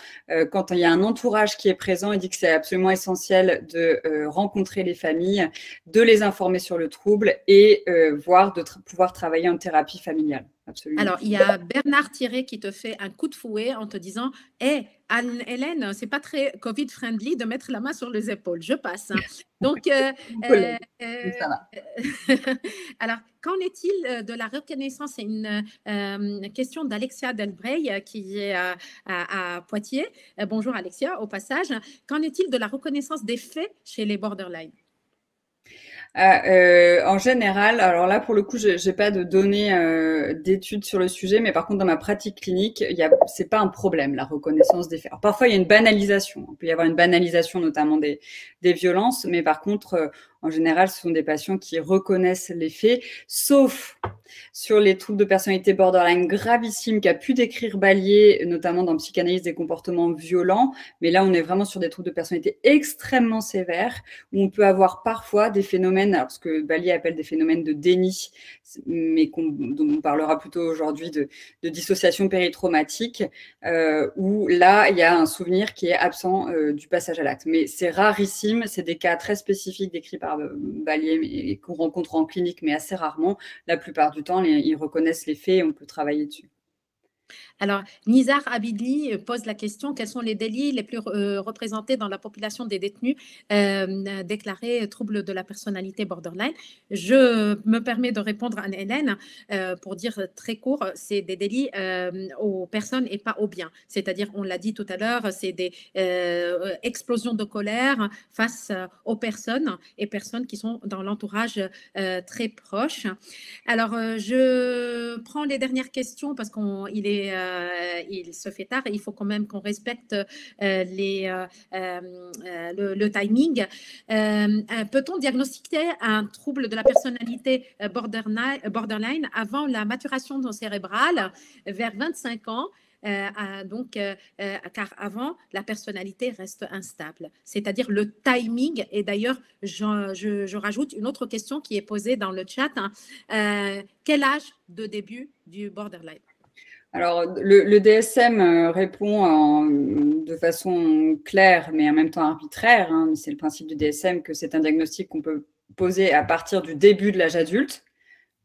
quand il y a un entourage qui est présent. Il dit que c'est absolument essentiel de rencontrer les familles, de les informer sur le trouble et voire de pouvoir travailler en thérapie familiale. Absolument. Alors, il y a Bernard Thierry qui te fait un coup de fouet en te disant hey, Anne-Hélène, c'est pas très Covid-friendly de mettre la main sur les épaules. Je passe. Hein. Donc, Ça va. alors, qu'en est-il de la reconnaissance? C'est une question d'Alexia Delbrey qui est à Poitiers. Bonjour Alexia, au passage. Qu'en est-il de la reconnaissance des faits chez les borderline? En général, alors là pour le coup, j'ai pas de données d'études sur le sujet, mais par contre dans ma pratique clinique, c'est pas un problème la reconnaissance des faits. Alors, parfois il y a une banalisation, il peut y avoir une banalisation notamment des violences, mais par contre en général, ce sont des patients qui reconnaissent les faits, sauf sur les troubles de personnalité borderline gravissimes qu'a pu décrire Ballier, notamment dans Psychanalyse des comportements violents. Mais là, on est vraiment sur des troubles de personnalité extrêmement sévères, où on peut avoir parfois des phénomènes, alors ce que Ballier appelle des phénomènes de déni, mais dont on parlera plutôt aujourd'hui de dissociation péritraumatique, où là, il y a un souvenir qui est absent du passage à l'acte. Mais c'est rarissime, c'est des cas très spécifiques décrits par Ballier et qu'on rencontre en clinique, mais assez rarement. La plupart du temps, ils reconnaissent les faits et on peut travailler dessus. Alors, Nizar Abidli pose la question, quels sont les délits les plus représentés dans la population des détenus déclarés troubles de la personnalité borderline? Je me permets de répondre à Hélène pour dire très court, c'est des délits aux personnes et pas aux biens. C'est-à-dire, on l'a dit tout à l'heure, c'est des explosions de colère face aux personnes et personnes qui sont dans l'entourage très proche. Alors, je prends les dernières questions parce il se fait tard et il faut quand même qu'on respecte le timing. Peut-on diagnostiquer un trouble de la personnalité borderline avant la maturation cérébrale vers 25 ans? Car avant, la personnalité reste instable. C'est-à-dire le timing, et d'ailleurs, je rajoute une autre question qui est posée dans le chat. Quel âge de début du borderline? Alors, le DSM répond de façon claire, mais en même temps arbitraire. Hein, c'est le principe du DSM que c'est un diagnostic qu'on peut poser à partir du début de l'âge adulte.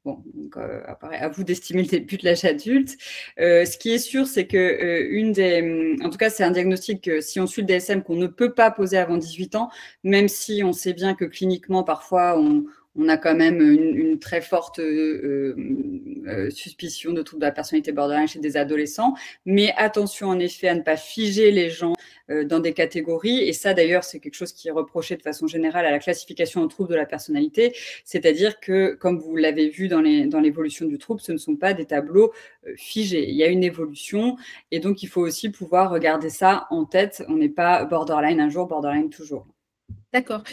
Bon, donc à vous d'estimer le début de l'âge adulte. Ce qui est sûr, c'est que en tout cas, c'est un diagnostic si on suit le DSM qu'on ne peut pas poser avant 18 ans, même si on sait bien que cliniquement, parfois, on a quand même une très forte suspicion de troubles de la personnalité borderline chez des adolescents. Mais attention, en effet, à ne pas figer les gens dans des catégories. Et ça, d'ailleurs, c'est quelque chose qui est reproché de façon générale à la classification en troubles de la personnalité. C'est-à-dire que, comme vous l'avez vu dans l'évolution du trouble, ce ne sont pas des tableaux figés. Il y a une évolution. Et donc, il faut aussi pouvoir regarder ça en tête. On n'est pas borderline un jour, borderline toujours. D'accord.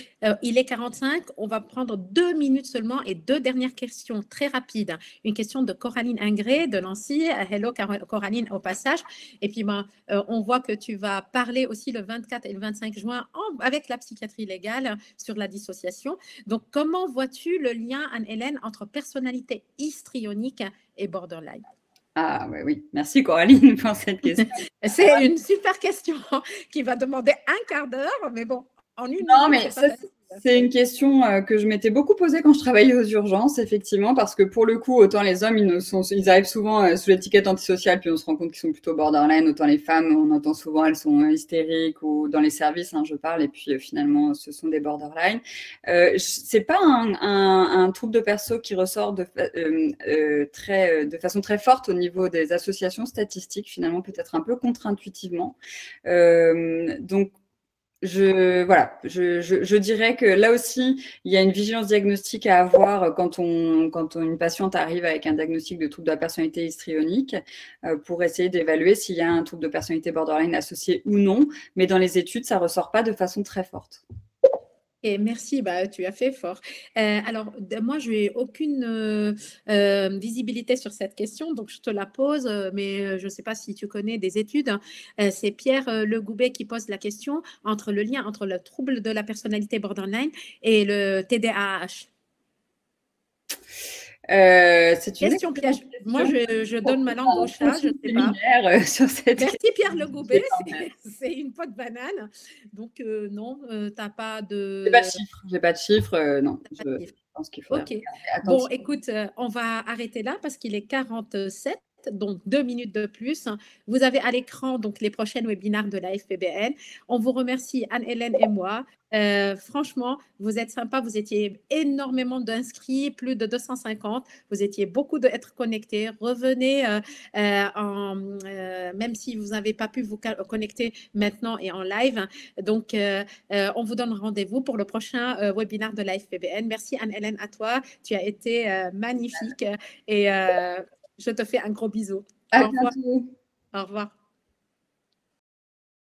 Il est 45. On va prendre 2 minutes seulement et 2 dernières questions très rapides. Une question de Coraline Ingré de Nancy. Hello Coraline au passage. Et puis, on voit que tu vas parler aussi le 24 et le 25 juin avec la psychiatrie légale sur la dissociation. Donc, comment vois-tu le lien, Anne-Hélène, entre personnalité histrionique et borderline? Ah oui, merci Coraline pour cette question. C'est une super question qui va demander un quart d'heure, mais bon. Non, mais ça, c'est une question que je m'étais beaucoup posée quand je travaillais aux urgences, effectivement, parce que pour le coup, autant les hommes, ils arrivent souvent sous l'étiquette antisociale, puis on se rend compte qu'ils sont plutôt borderline, autant les femmes, on entend souvent elles sont hystériques ou dans les services, hein, je parle, et puis finalement, ce sont des borderline. C'est pas un trouble de perso qui ressort de façon très forte au niveau des associations statistiques, finalement, peut-être un peu contre-intuitivement. Donc, je dirais que là aussi, il y a une vigilance diagnostique à avoir quand une patiente arrive avec un diagnostic de trouble de la personnalité histrionique pour essayer d'évaluer s'il y a un trouble de personnalité borderline associé ou non. Mais dans les études, ça ressort pas de façon très forte. Et merci, tu as fait fort. Alors, moi, je n'ai aucune visibilité sur cette question, donc je te la pose, mais je ne sais pas si tu connais des études. C'est Pierre Le Goubet qui pose la question entre le lien entre le trouble de la personnalité borderline et le TDAH. C'est une question piège. Moi, je donne ma langue au chat, je ne sais pas. Sur cette Merci Pierre Le Goubet, c'est une pote banane. Donc non, tu n'as pas de... J'ai pas de chiffres, non. Je pense qu'il faudrait Ok. Bon, écoute, on va arrêter là parce qu'il est 47. donc 2 minutes de plus. Vous avez à l'écran donc les prochains webinaires de la FPBN. On vous remercie, Anne-Hélène et moi. Franchement, vous êtes sympa, vous étiez énormément d'inscrits, plus de 250. Vous étiez beaucoup d'être connectés. Revenez, même si vous n'avez pas pu vous connecter maintenant et en live. Donc, on vous donne rendez-vous pour le prochain webinaire de la FPBN. Merci Anne-Hélène à toi. Tu as été magnifique et je te fais un gros bisou. À Au revoir. bientôt. Au revoir.